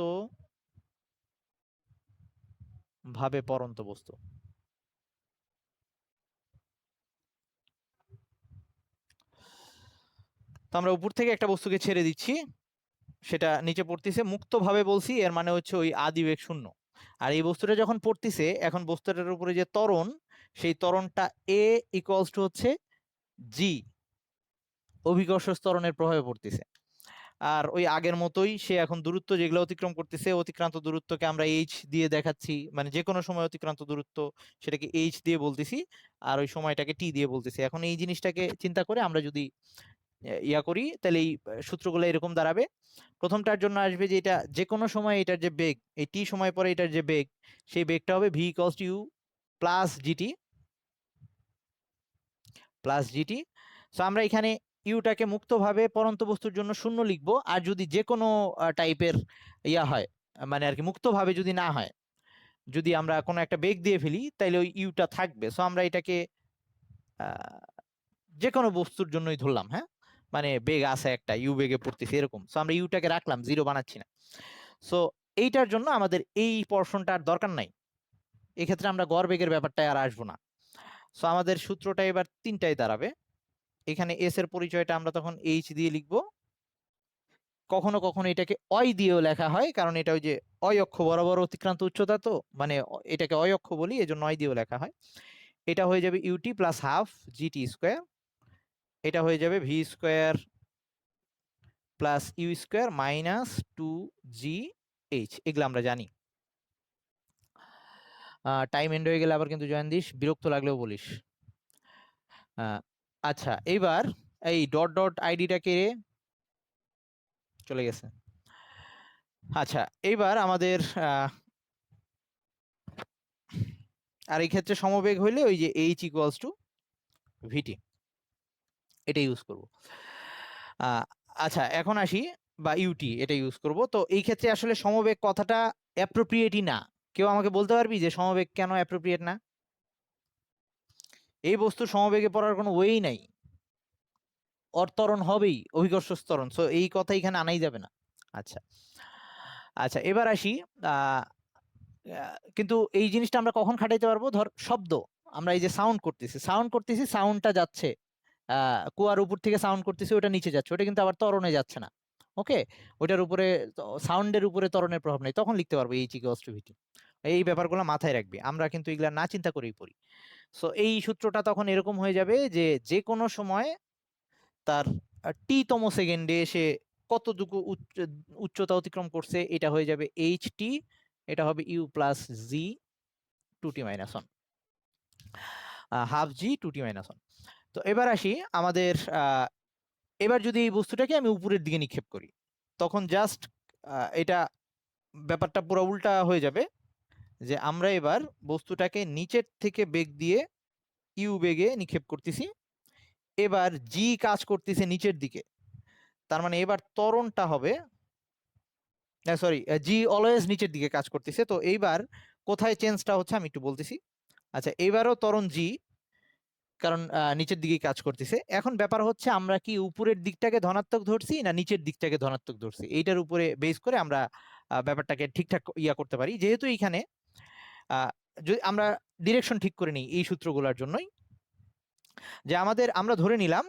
ভাবে পরন্ত বস্তু, তো আমরা উপর থেকে একটা বস্তুকে ছেড়ে দিচ্ছি, সেটা নিচে পড়তেছে মুক্তভাবে, বলছি এর মানে হচ্ছে ওই আদিবেগ শূন্য। আর এই বস্তুটা যখন পড়তেছে, এখন বস্তুটার উপরে যে ত্বরণ, সেই ত্বরণটা এ ইকুয়ালস টু হচ্ছে জি, অভিকর্ষ ত্বরণের প্রভাবে পড়তেছে। আর ওই আগের মতোই সে এখন দূরত্ব যেগুলো অতিক্রম করতেছে, অতিক্রান্ত দূরত্বকে আমরা এইচ দিয়ে দেখাচ্ছি, মানে যে কোনো সময় অতিক্রান্ত দূরত্ব সেটাকে এইচ দিয়ে বলতেছি, আর ওই সময়টাকে টি দিয়ে বলতেছি। এখন এই জিনিসটাকে চিন্তা করে আমরা যদি ইয়া করি, তাহলে এই সূত্রগুলো এরকম দাঁড়াবে। প্রথমটার জন্য আসবে যে এটা যে কোনো সময় এটার যে বেগ, এই টি সময় পরে এটার যে বেগ, সেই বেগটা হবে v equals to you plus gt, plus gt. So আমরা এখানে ইউটাকে মুক্তভাবে পরন্ত বস্তুর জন্য শূন্য লিখবো, আর যদি যে কোনো টাইপের ইয়া হয়, মানে আর কি মুক্তভাবে যদি না হয়, যদি আমরা কোনো একটা বেগ দিয়ে ফেলি, তাইলে ওই ইউটা থাকবে। সো আমরা এটাকে যে কোনো বস্তুর জন্যই ধরলাম, হ্যাঁ, মানে বেগ আছে একটা, ইউ বেগে পড়তেছে এরকম। সো আমরা ইউটাকে রাখলাম, জিরো বানাচ্ছি না। সো এইটার জন্য আমাদের এই পোর্শনটা আর দরকার নাই, এক্ষেত্রে আমরা গড় বেগের ব্যাপারটা আর আসবো না। সো আমাদের সূত্রটা এবার তিনটায় দাঁড়াবে। এখানে এস এর পরিচয়টা আমরা তখন এইচ দিয়ে লিখবো। কখনো কখনো এটাকে অয় দিয়েও লেখা হয়, কারণ এটা ওই যে অয় অক্ষ বরাবর অতিক্রান্ত উচ্চতা, তো মানে এটাকে অয় অক্ষ বলি, এজন্য অয় দিয়েও লেখা হয়। এটা হয়ে যাবে ut plus half gt square. এটা হয়ে যাবে v square plus u square minus 2GH। এগুলো আমরা জানি। টাইম এন্ড হয়ে গেলে আবার কিন্তু জয়েন দিস, বিরক্ত লাগলেও বলিস। আচ্ছা, এইবার এই ডট ডট আইডিটাকে চলে গেছে। আচ্ছা, এইবার আমাদের আর এই ক্ষেত্রে সমবেগ হইলে ওই যে এইচ ইকুয়ালস টু ভিটি, এটা ইউজ করব। আচ্ছা, এখন আসি, বা ইউটি এটা ইউজ করব। তো এই ক্ষেত্রে আসলে সমবেগ কথাটা অ্যাপ্রোপ্রিয়েটই না। কেউ আমাকে বলতে পারবি যে সমবেগ কেন অ্যাপ্রোপ্রিয়েট না? এই বস্তু সমবেগে পড়ার কোনো ওয়েই নাই, অর্তরণ হবেই, অভিকর্ষ ত্বরণ, সো এই কথা এখানে আনাই যাবে না। আচ্ছা আচ্ছা, এবার আসি। কিন্তু এই জিনিসটা আমরা কখন খাটাইতে পারবো? ধর শব্দ, আমরা এই যে সাউন্ড করতেছি, সাউন্ডটা যাচ্ছে কুয়ার উপর থেকে সাউন্ড করতেছি, ওটা নিচে যাচ্ছে, ওটা কিন্তু আবার ত্বরণে যাচ্ছে না। ওকে, ওটার উপরে সাউন্ডের উপরে ত্বরণের প্রভাব নেই, তখন লিখতে পারবো এইচ ইকুয়ালস টু ভিটি। এই ব্যাপারগুলো মাথায় রাখবি, আমরা কিন্তু এগুলা না চিন্তা করেই পড়ি। সো এই সূত্রটা তখন এরকম হয়ে যাবে যে যে কোনো সময় তার টি তম সেকেন্ডে সে কতটুকু উচ্চতা অতিক্রম করছে, এটা হয়ে যাবে এইচ টি, এটা হবে u plus g two t minus one, half g two t minus one. তো এবার আসি আমাদের, এবার যদি এই বস্তুটাকে আমি উপরের দিকে নিক্ষেপ করি, তখন জাস্ট এটা ব্যাপারটা পুরো উল্টা হয়ে যাবে, যে আমরা এবার বস্তুটাকে নিচের থেকে বেগ দিয়ে ইউ বেগে নিক্ষেপ করতেছি, এবার জি কাজ করতেছে নিচের দিকে, তার মানে এবার ত্বরণটা হবে, সরি, জি অলওয়েজ নিচের দিকে কাজ করতেছে। তো এইবার কোথায় চেঞ্জটা হচ্ছে আমি একটু বলতেছি। আচ্ছা, এইবারও ত্বরণ জি, কারণ নিচের দিকেই কাজ করতেছে। এখন ব্যাপার হচ্ছে আমরা কি উপরের দিকটাকে ধনাত্মক ধরছি না নিচের দিকটাকে ধনাত্মক ধরছি, এইটার উপরে বেস করে আমরা ব্যাপারটাকে ঠিকঠাক ইয়া করতে পারি। যেহেতু এইখানে যদি আমরা ডিরেকশন ঠিক করে নিই এই সূত্রগুলোর জন্যই, যে আমরা ধরে নিলাম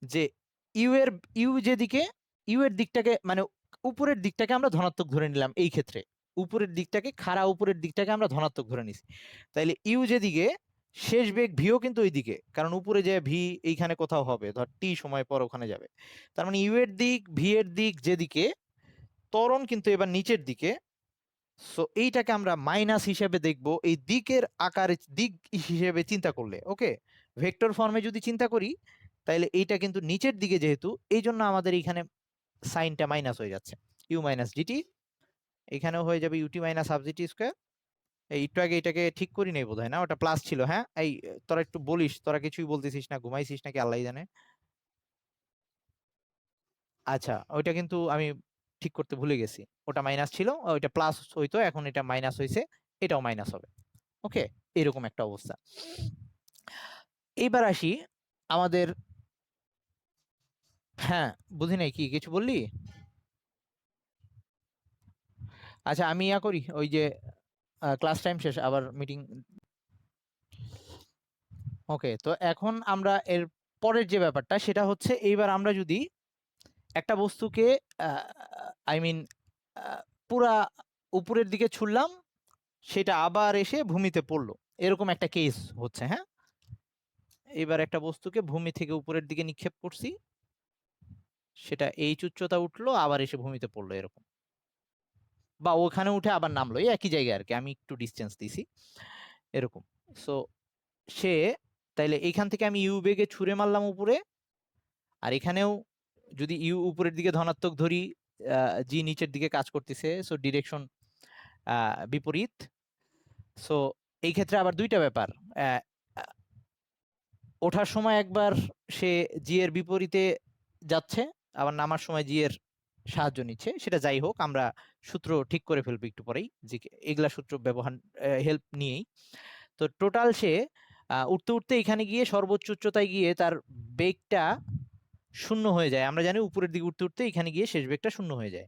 যে ইউ যেদিকে, ইউ এর দিকটাকে মানে উপরের দিকটাকে আমরা ধনাত্মক ধরে নিলাম, এই ক্ষেত্রে উপরের দিকটাকে, খাড়া উপরের দিকটাকে আমরা ধনাত্মক ধরে নিছি। তাইলে ইউ যেদিকে, শেষ বেগ ভিও কিন্তু ওই দিকে, কারণ উপরে যে ভি এইখানে কোথাও হবে, ধর টি সময় পর ওখানে যাবে। তার মানে ইউ এর দিক, ভি এর দিক যেদিকে, ত্বরণ কিন্তু এবার নিচের দিকে। সো এইটাকে আমরা মাইনাস হিসেবে দেখব, এই দিকের আকারে দিক হিসেবে চিন্তা করলে। ওকে, ভেক্টর ফর্মে যদি চিন্তা করি, তাইলে এইটা কিন্তু নিচের দিকে, যেহেতু এই জন্য আমাদের এখানে সাইনটা মাইনাস হয়ে যাচ্ছে, ইউ মাইনাস জিটি, এখানেও হয়ে যাবে ut minus half gt square. একটু আগে এটাকে ঠিক করি নাই বোধ হয়, না ওটা প্লাস ছিল? হ্যাঁ, এই তোরা একটু বলিস, তোরা কিছুই বলতেছিস না, ঘুমাইছিস নাকি আল্লাহ জানে। আচ্ছা, ওইটা কিন্তু আমি ঠিক করতে ভুলে গেছি, ওটা মাইনাস ছিল, ওইটা প্লাস হইতো, এখন এটা মাইনাস হয়েছে, এটাও মাইনাস হবে। ওকে, এরকম একটা অবস্থা। এইবার আসি আমাদের, হ্যাঁ বুঝি নাই, কি কিছু বললি? আচ্ছা, আমি ইয়া করি, ওই যে ক্লাস টাইম শেষ, আবার মিটিং। ওকে, তো এখন আমরা এর পরের যে ব্যাপারটা, সেটা হচ্ছে এইবার আমরা যদি একটা বস্তুকে আই মিন পুরা উপরের দিকে ছুড়লাম, সেটা আবার এসে ভূমিতে পড়লো, এরকম একটা কেস হচ্ছে। হ্যাঁ, এবার একটা বস্তুকে ভূমি থেকে উপরের দিকে নিক্ষেপ করছি, সেটা এইচ উচ্চতা উঠলো, আবার এসে ভূমিতে পড়লো এরকম, বা ওখানে উঠে আবার নামলো, এই একই জায়গায় আর কি, আমি একটু ডিস্টেন্স দিছি এরকম। সো সে, তাইলে এইখান থেকে আমি ইউ বেগে ছুঁড়ে মারলাম উপরে, আর এখানেও যদি ইউ উপরের দিকে ধনাত্মক ধরি, জি নিচের দিকে কাজ করতেছে, সো ডিরেকশন বিপরীত। সো এই ক্ষেত্রে আবার দুইটা ব্যাপার, আহ, ওঠার সময় একবার সে জি এর বিপরীতে যাচ্ছে, আবার নামার সময় জি এর সাহায্য নিচ্ছে, সেটা যাই হোক, আমরা সূত্র ঠিক করে ফেলবো একটু পরেই, যে এগুলা সূত্র ব্যবহার হেল্প নিয়েই। তো টোটাল সে উঠতে উঠতে এখানে গিয়ে সর্বোচ্চ উচ্চতায় গিয়ে তার বেগটা শূন্য হয়ে যায়। আমরা জানি উপরের দিকে উঠতে উঠতে এখানে গিয়ে শেষ বেগটা শূন্য হয়ে যায়,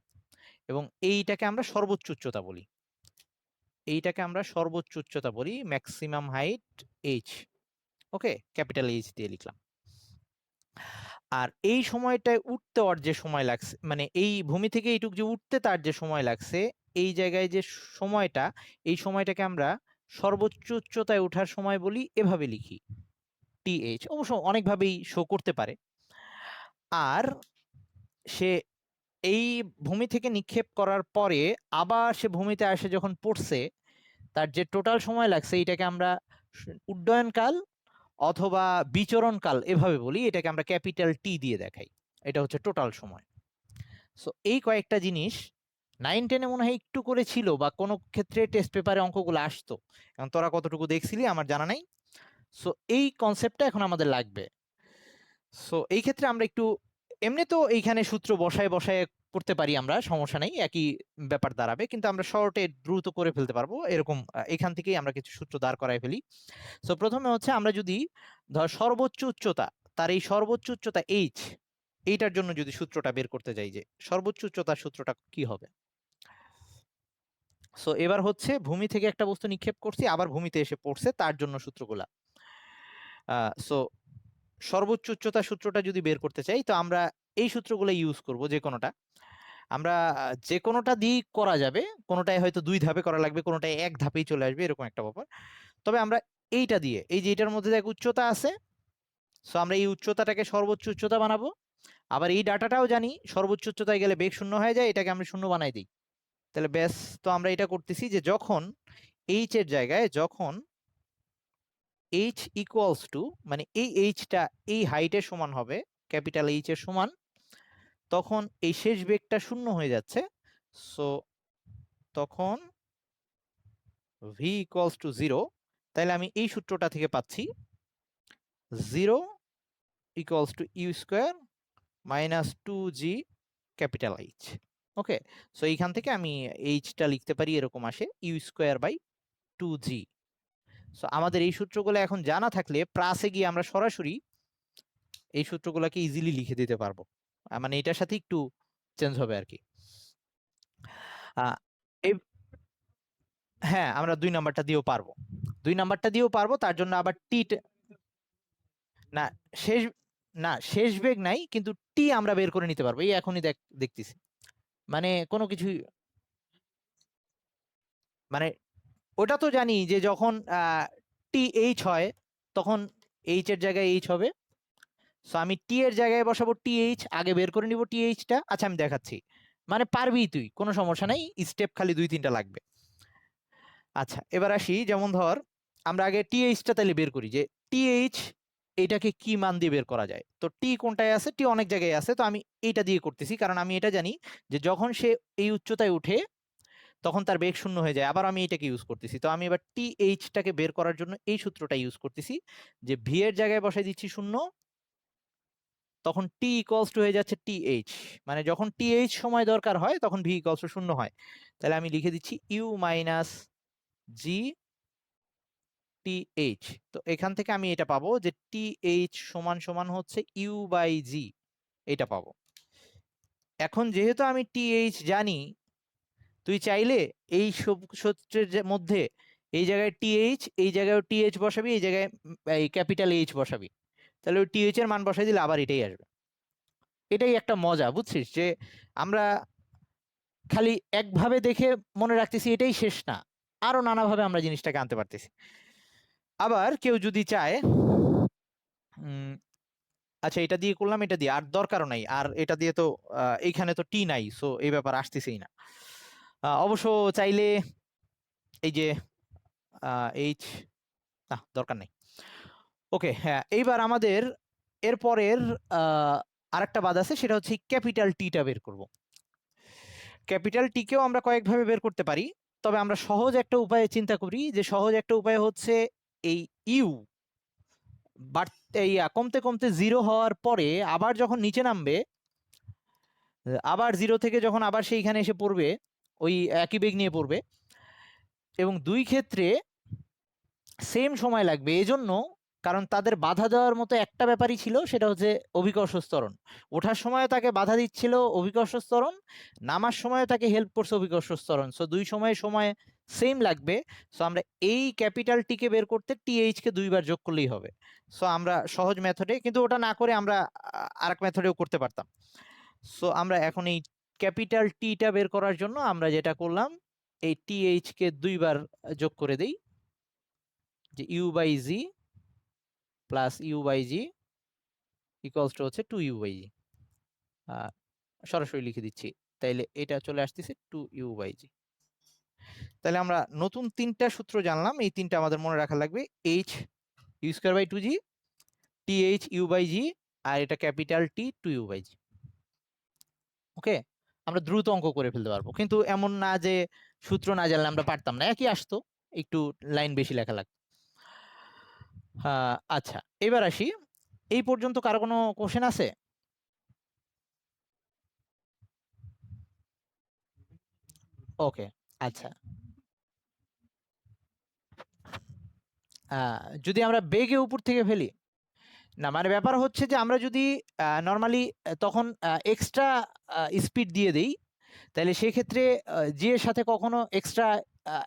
এবং এইটাকে আমরা সর্বোচ্চ উচ্চতা বলি, ম্যাক্সিমাম হাইট এইচ। ওকে, ক্যাপিটাল এইচ দিয়ে লিখলাম। আর এই সময়টায় উঠতে ওর যে সময় লাগছে, মানে এই ভূমি থেকে এইটুক যে উঠতে তার যে সময় লাগছে, এই জায়গায় যে সময়টা, এই সময়টাকে আমরা সর্বোচ্চ উচ্চতায় ওঠার সময় বলি, এভাবে লিখি টিএইচ। অবশ্য অনেকভাবেই শো করতে পারে। আর সে এই ভূমি থেকে নিক্ষেপ করার পরে আবার সে ভূমিতে আসে যখন পড়ছে, তার যে টোটাল সময় লাগছে এটাকে আমরা উড্ডয়নকাল অথবা বিচরণকাল এভাবে বলি। এটাকে আমরা ক্যাপিটাল টি দিয়ে দেখাই। এটা হচ্ছে টোটাল সময়। সো এই কয়েকটা জিনিস 9-10-এ মনে হয় একটু করে ছিল, বা কোনো ক্ষেত্রে টেস্ট পেপারে অঙ্কগুলো আসতো। এখন তোরা কতটুকু দেখছিলি আমার জানা নাই। সো এই কনসেপ্টটা এখন আমাদের লাগবে। সো এই ক্ষেত্রে আমরা একটু, এমনি তো এইখানে সূত্র বসায় বসায় করতে পারি আমরা, সমস্যা নেই, একই ব্যাপার দাঁড়াবে, কিন্তু আমরা শর্টে দ্রুত করে ফেলতে পারবো এরকম। এখান থেকেই আমরা কিছু সূত্র দাঁড় করায় ফেলি। সো প্রথমে হচ্ছে আমরা যদি ধর সর্বোচ্চ উচ্চতা, তার এই সর্বোচ্চ উচ্চতা এইচ, এইটার জন্য যদি সূত্রটা বের করতে যাই, যে সর্বোচ্চ উচ্চতার সূত্রটা কি হবে। সো এবার হচ্ছে ভূমি থেকে একটা বস্তু নিক্ষেপ করছি, আবার ভূমিতে এসে পড়ছে, তার জন্য সূত্রগুলা। সো সর্বোচ্চ উচ্চতা সূত্রটা যদি বের করতে চাই, তো আমরা এই সূত্রগুলো ইউজ করব। যে কোনোটা আমরা যে কোনোটা দিয়ে করা যাবে, কোনোটাই হয়তো 2 ধাপে করা লাগবে, কোনোটাই 1 ধাপেই চলে আসবে, এরকম একটা ব্যাপার। তবে আমরা এইটা দিয়ে, এই যে এটার মধ্যে দেখ উচ্চতা আছে, সো আমরা এই উচ্চতাটাকে সর্বোচ্চ উচ্চতা বানাবো। আবার এই ডাটাটাও জানি সর্বোচ্চ উচ্চতায় গেলে বেগ শূন্য হয়ে যায়, এটাকে আমরা শূন্য বানাই দিই। তাহলে ব্যাস, তো আমরা এটা করতেছি যে যখন এইচ এর জায়গায়, যখন এইচ ইকুয়ালস টু, মানে এই এইচটা এই হাইটের সমান হবে, ক্যাপিটাল এইচ এর সমান, তখন এই শেষ বেগটা শূন্য হয়ে যাচ্ছে। সো তখন ভি ইকুয়ালস টু 0। তাহলে আমি এই সূত্রটা থেকে পাচ্ছি 0 equals to u square minus 2g capital h. Okay, so এইখান থেকে আমি এইচটা লিখতে পারি এরকম আসে, you square by 2g। So আমাদের এই সূত্রগুলো এখন জানা থাকলে প্লাসে গিয়ে আমরা সরাসরি এই সূত্রগুলোকে ইজিলি লিখে দিতে পারবো। মানে এটার সাথে একটু চেঞ্জ হবে আর কি। হ্যাঁ, আমরা 2 নাম্বারটা দিয়েও পারবো, 2 নাম্বারটা দিয়েও পারবো। তার জন্য আবার টি, না শেষ, না শেষ বেগ নাই, কিন্তু টি আমরা বের করে নিতে পারবো। এই এখনই দেখতেছি, মানে কোনো কিছুই, মানে ওটা তো জানি যে যখন টি এইচ হয় তখন এইচ এর জায়গায় এইচ হবে। সো আমি টি এর জায়গায় বসাবো টি এইচ, আগে বের করে নিব টি এইচটা। আচ্ছা আমি দেখাচ্ছি, মানে পারবি তুই, কোনো সমস্যা নাই, স্টেপ খালি 2-3টা লাগবে। আচ্ছা এবার আসি, যেমন ধর আমরা আগে টি এইচটা তাহলে বের করি, যে টি এইচ এটাকে কি মান দিয়ে বের করা যায়। তো টি কোনটায় আছে, টি অনেক জায়গায় আছে, তো আমি এইটা দিয়ে করতেছি, কারণ আমি এটা জানি যে যখন সে এই উচ্চতায় উঠে তখন তার বেগ শূন্য হয়ে যায়। আবার আমি এটাকে ইউজ করতেছি, তো আমি এবার টি এইচটাকে বের করার জন্য এই সূত্রটা ইউজ করতেছি, যে ভি এর জায়গায় বসাই দিচ্ছি 0, তখন টি ইকুয়ালস টু হয়ে যাচ্ছে টি এইচ। মানে যখন টি এইচ সময় দরকার হয় তখন ভি ইকুয়ালস টু 0 হয়। তাহলে আমি লিখে দিচ্ছি u minus g t h. তো এখান থেকে আমি এটা পাবো যে টি এইচ সমান সমান হচ্ছে ইউ বাই জি, এটা পাবো। এখন যেহেতু আমি টি এইচ জানি, তুই চাইলে এই সব সূত্রের মধ্যে এই জায়গায় টি এইচ, এই জায়গায় টি এইচ বসাবি, এই জায়গায় এই ক্যাপিটাল এইচ বসাবি, তাহলে ওই টি এইচ এর মান বসাই দিলে আবার এটাই আসবে। এটাই একটা মজা, বুঝছিস, যে আমরা খালি একভাবে দেখে মনে রাখতেছি এটাই শেষ না, আরো নানাভাবে আমরা জিনিসটাকে আনতে পারতেছি। আবার কেউ যদি চায়, আচ্ছা এটা দিয়ে করলাম, এটা দিয়ে আর দরকারও নাই, আর এটা দিয়ে তো এইখানে তো টি নাই, সো এই ব্যাপার আসতেছেই না। অবশ্য চাইলে এই যে এইচ, না দরকার নেই। ওকে, হ্যাঁ এইবার আমাদের এরপরের আরেকটা বাদ আছে, সেটা হচ্ছে ক্যাপিটাল টিটা বের করব। ক্যাপিটাল টিকেও আমরা কয়েকভাবে বের করতে পারি, তবে আমরা সহজ একটা উপায়ে চিন্তা করি, যে সহজ একটা উপায় হচ্ছে এই ইউ এই কমতে কমতে 0 হওয়ার পরে আবার যখন নিচে নামবে, আবার 0 থেকে যখন আবার সেইখানে এসে পড়বে, ওই একই বেগ নিয়ে পড়বে, এবং দুই ক্ষেত্রে সেম সময় লাগবে। এজন্য, কারণ তাদের বাধা দেওয়ার মতো একটা ব্যাপারই ছিল, সেটা হচ্ছে অভিকর্ষ ত্বরণ। ওঠার সময় তাকে বাধা দিচ্ছিল অভিকর্ষ ত্বরণ, নামার সময় তাকে হেল্প করছে অভিকর্ষ ত্বরণ। সো দুই সময় সেম লাগবে। সো আমরা এই ক্যাপিটাল টি কে বের করতে টিএইচ কে 2 বার যোগ করলেই হবে। সো আমরা সহজ মেথডে, কিন্তু ওটা না করে আমরা আরেক মেথডেও করতে পারতাম। সো আমরা এখন এই ক্যাপিটাল টিটা বের করার জন্য আমরা যেটা করলাম, এই টিএইচ কে 2 বার যোগ করে দেই, যে u by g plus u by g equals to হচ্ছে 2 ইউ বাই জি। সরাসরি লিখে দিচ্ছি, তাইলে এটা চলে আসতেছে 2 ইউ বাই জি। তাহলে আমরা নতুন 3টা সূত্র জানলাম, এই 3টা আমাদের মনে রাখা লাগবে, এইচ ইউ স্কয়ার বাই 2জি, টিএইচ ইউ বাই জি, আর এটা capital T 2 U by G. Okay, আমরা দ্রুত অঙ্ক করে ফেলতে পারবো, কিন্তু এমন না যে সূত্র না জানলে আমরা পারতাম না, একই আসতো, একটু লাইন বেশি লেখা লাগতো। আচ্ছা, এবার আসি, এই পর্যন্ত কারো কোনো কোশ্চেন আছে? ওকে, আচ্ছা, যদি আমরা বেগে উপর থেকে ফেলি, না মানে ব্যাপার হচ্ছে যে আমরা যদি নর্মালি তখন এক্সট্রা স্পিড দিয়ে দেই, তাহলে সেক্ষেত্রে জি এর সাথে কখনো এক্সট্রা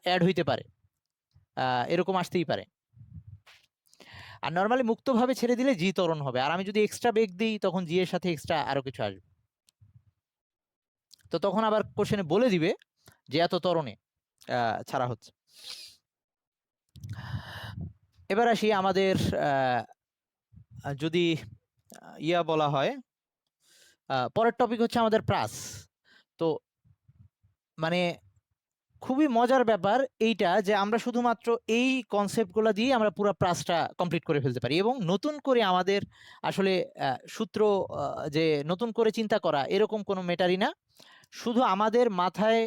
অ্যাড হইতে পারে, এরকম আসতেই পারে। আর নর্মালি মুক্তভাবে ছেড়ে দিলে জি ত্বরণ হবে, আর আমি যদি এক্সট্রা বেগ দিই তখন জি এর সাথে এক্সট্রা আরো কিছু আসবে, তো তখন আবার কোশ্চেনে বলে দিবে যে এত ত্বরণে ছাড়া হচ্ছে। এবার আসি আমাদের যদি ইয়া বলা হয়, পরের টপিক হচ্ছে আমাদের প্রাস। তো মানে খুবই মজার ব্যাপার এইটা, যে আমরা শুধুমাত্র এই কনসেপ্টগুলো দিয়ে আমরা পুরো প্রাসটা কমপ্লিট করে ফেলতে পারি, এবং নতুন করে আমাদের আসলে সূত্র যে নতুন করে চিন্তা করা এরকম কোনো ম্যাটারই না। শুধু আমাদের মাথায়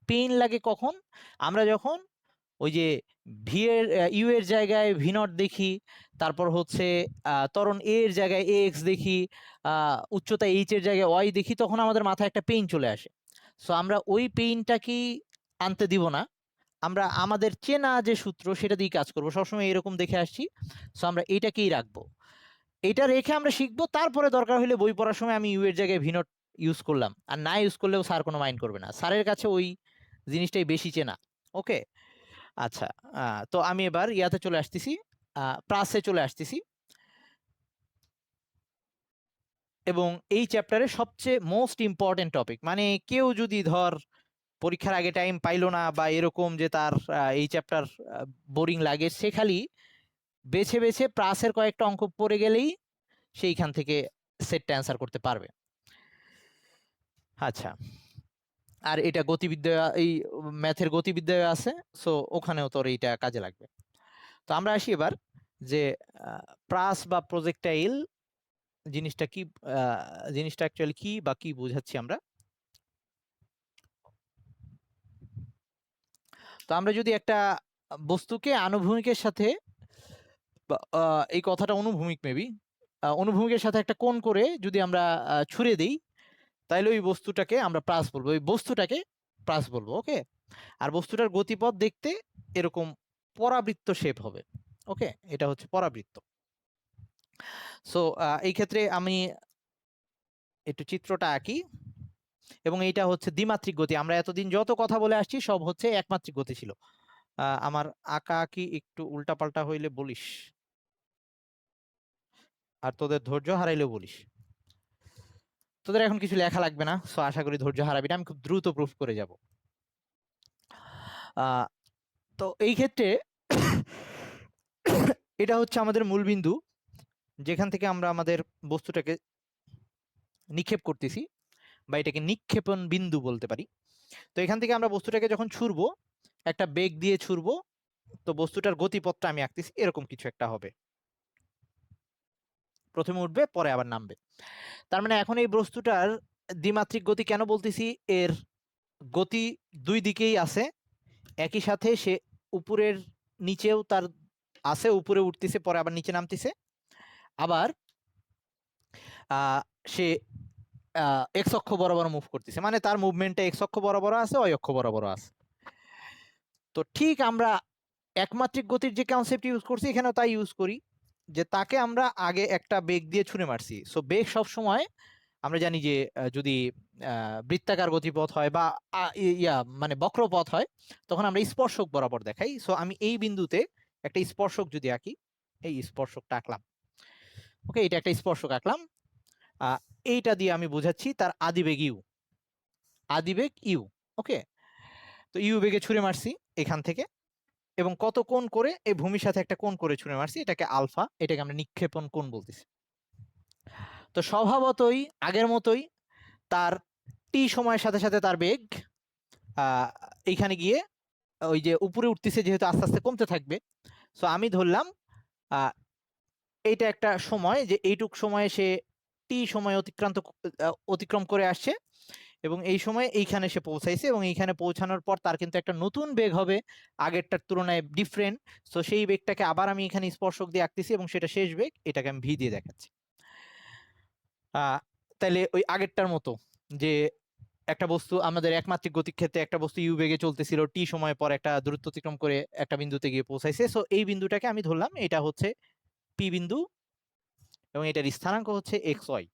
পেইন লাগে কখন, আমরা যখন ওই যে ভি এর ইউ এর জায়গায় ভি নট দেখি, তারপর হচ্ছে ত্বরণ এ এর জায়গায় এ এক্স দেখি, উচ্চতা এইচ এর জায়গায় ওয়াই দেখি, তখন আমাদের মাথায় একটা পেইন চলে আসে। সো আমরা ওই পেইনটা কি আনতে দিব না, আমরা আমাদের চেনা যে সূত্র সেটা দিয়ে কাজ করবো, সবসময় এরকম দেখে আসছি। সো আমরা এইটাকেই রাখবো, এটা রেখে আমরা শিখবো, তারপরে দরকার হলে বই পড়ার সময় আমি ইউ এর জায়গায় ভি নট ইউজ করলাম, আর না ইউজ করলেও স্যার কোনো মাইন্ড করবে না, স্যারের কাছে ওই জিনিসটাই বেশি চেনা। ওকে, আচ্ছা, তো আমি এবার ইয়াতে চলে আসতেছি, প্রাসে চলে আসতেছি, এবং এই চ্যাপ্টারের সবচেয়ে মোস্ট ইম্পর্টেন্ট টপিক, মানে কেউ যদি ধর পরীক্ষার আগে টাইম পাইলো না, বা এরকম যে তার এই চ্যাপ্টার বোরিং লাগে, সে খালি বেছে বেছে প্রাসের কয়েকটা অঙ্ক পড়ে গেলেই সেইখান থেকে সেটটা অ্যান্সার করতে পারবে। আচ্ছা, আর এটা গতিবিদ্যা, এই ম্যাথের গতিবিদ্যায় আছে, সো ওখানেও তোর এইটা কাজে লাগবে। তো আমরা আসি এবার যে প্রাস বা প্রজেক্টাইল জিনিসটা কি, জিনিসটা অ্যাকচুয়ালি কি বা কি বোঝাচ্ছি আমরা। তো আমরা যদি একটা বস্তুকে আনুভূমিকের সাথে, এই কথাটা অনুভূমিক মেবি, অনুভূমিকের সাথে একটা কোণ করে যদি আমরা ছুড়ে দিই, তাহলে ওই বস্তুটাকে আমরা প্রাস বলবো, ওই বস্তুটাকে প্রাস বলবো। ওকে, আর বস্তুটার গতিপথ দেখতে এরকম পরাবৃত্ত শেপ হবে। ওকে, এটা হচ্ছে পরাবৃত্ত। সো এই ক্ষেত্রে আমি একটু চিত্রটা আঁকি, এবং এইটা হচ্ছে দ্বিমাত্রিক গতি। আমরা এতদিন যত কথা বলে আসছি সব হচ্ছে একমাত্রিক গতি ছিল। আমার আঁকা আঁকি একটু উল্টাপাল্টা হইলে বলিস, আর তোদের ধৈর্য হারাইলেও বলিস। তোদের এখন কিছু লেখা লাগবে না, সো আশা করি ধৈর্য হারাবি না, আমি খুব দ্রুত প্রুফ করে যাব। তো এই ক্ষেত্রে এটা হচ্ছে আমাদের মূল বিন্দু, যেখান থেকে আমরা আমাদের বস্তুটাকে নিক্ষেপ করতেছি, বা এটাকে নিক্ষেপণ বিন্দু বলতে পারি। তো এখান থেকে আমরা বস্তুটাকে যখন ছুড়বো, একটা বেগ দিয়ে ছুড়বো, তো বস্তুটার গতিপথটা আমি আঁকতেছি, এরকম কিছু একটা হবে, প্রথমে উঠবে পরে আবার নামবে। তার মানে এখন এই বস্তুটার দ্বিমাত্রিক গতি কেন বলতেছি, এর গতি দুই দিকেই আছে, একই সাথে সে উপরের নিচেও তার আছে, উপরে উঠতেছে পরে আবার নিচে নামতেছে, আবার সে এক্স অক্ষ বরাবর মুভ করতেছে, মানে তার মুভমেন্টটা এক্স অক্ষ বরাবর আছে, ওয়াই অক্ষ বরাবর আছে। তো ঠিক আমরা একমাত্রিক গতির যে কনসেপ্ট ইউজ করছি এখানেও তাই ইউজ করি, যে তাকে আমরা আগে একটা বেগ দিয়ে ছুঁড়ে মারছি। সো বেগ সব সময় আমরা জানি যে যদি বৃত্তাকার গতিপথ হয় বা মানে বক্রপথ হয়, তখন আমরা স্পর্শক বরাবর দেখাই। সো আমি এই বিন্দুতে একটা স্পর্শক যদি আঁকি, এই স্পর্শকটা আঁকলাম, ওকে, এটা একটা স্পর্শক আঁকলাম। এইটা দিয়ে আমি বোঝাচ্ছি তার আদিবেগ ইউ, আদিবেগ ইউ। ওকে, তো ইউ বেগে ছুঁড়ে মারছি এখান থেকে, এবং কত কোণ করে এই ভূমির সাথে একটা কোণ করে ছুঁড়ে মারছি, এটাকে আলফা, এটাকে আমরা নিক্ষেপণ কোণ বলতেছি। তো স্বভাবতই আগের মতোই তার টি সময়ের সাথে সাথে তার বেগ এইখানে গিয়ে ওই যে উপরে উঠতেছে, যেহেতু আস্তে আস্তে কমতে থাকবে। সো আমি ধরলাম এইটা একটা সময়, যে এইটুক সময়ে সে টি সময় অতিক্রম করে আসছে, এবং এই সময় এইখানে সে পৌঁছাইছে, এবং এইখানে পৌঁছানোর পর তার কিন্তু একটা নতুন বেগ হবে, আগেরটার তুলনায় ডিফারেন্ট। সো সেই বেগটাকে আবার আমি এখানে স্পর্শক দিয়ে আঁকতেছি, এবং সেটা শেষ বেগ, এটাকে আমি ভি দিয়ে দেখাচ্ছি। তাহলে ওই আগেরটার মতো, যে একটা বস্তু আমাদের একমাত্রিক গতির ক্ষেত্রে একটা বস্তু ইউ বেগে চলতেছিল, টি সময় পর একটা দূরত্ব অতিক্রম করে একটা বিন্দুতে গিয়ে পৌঁছাইছে। সো এই বিন্দুটাকে আমি ধরলাম এটা হচ্ছে পি বিন্দু, এবং এটার স্থানাঙ্ক হচ্ছে এক্স ওয়াই,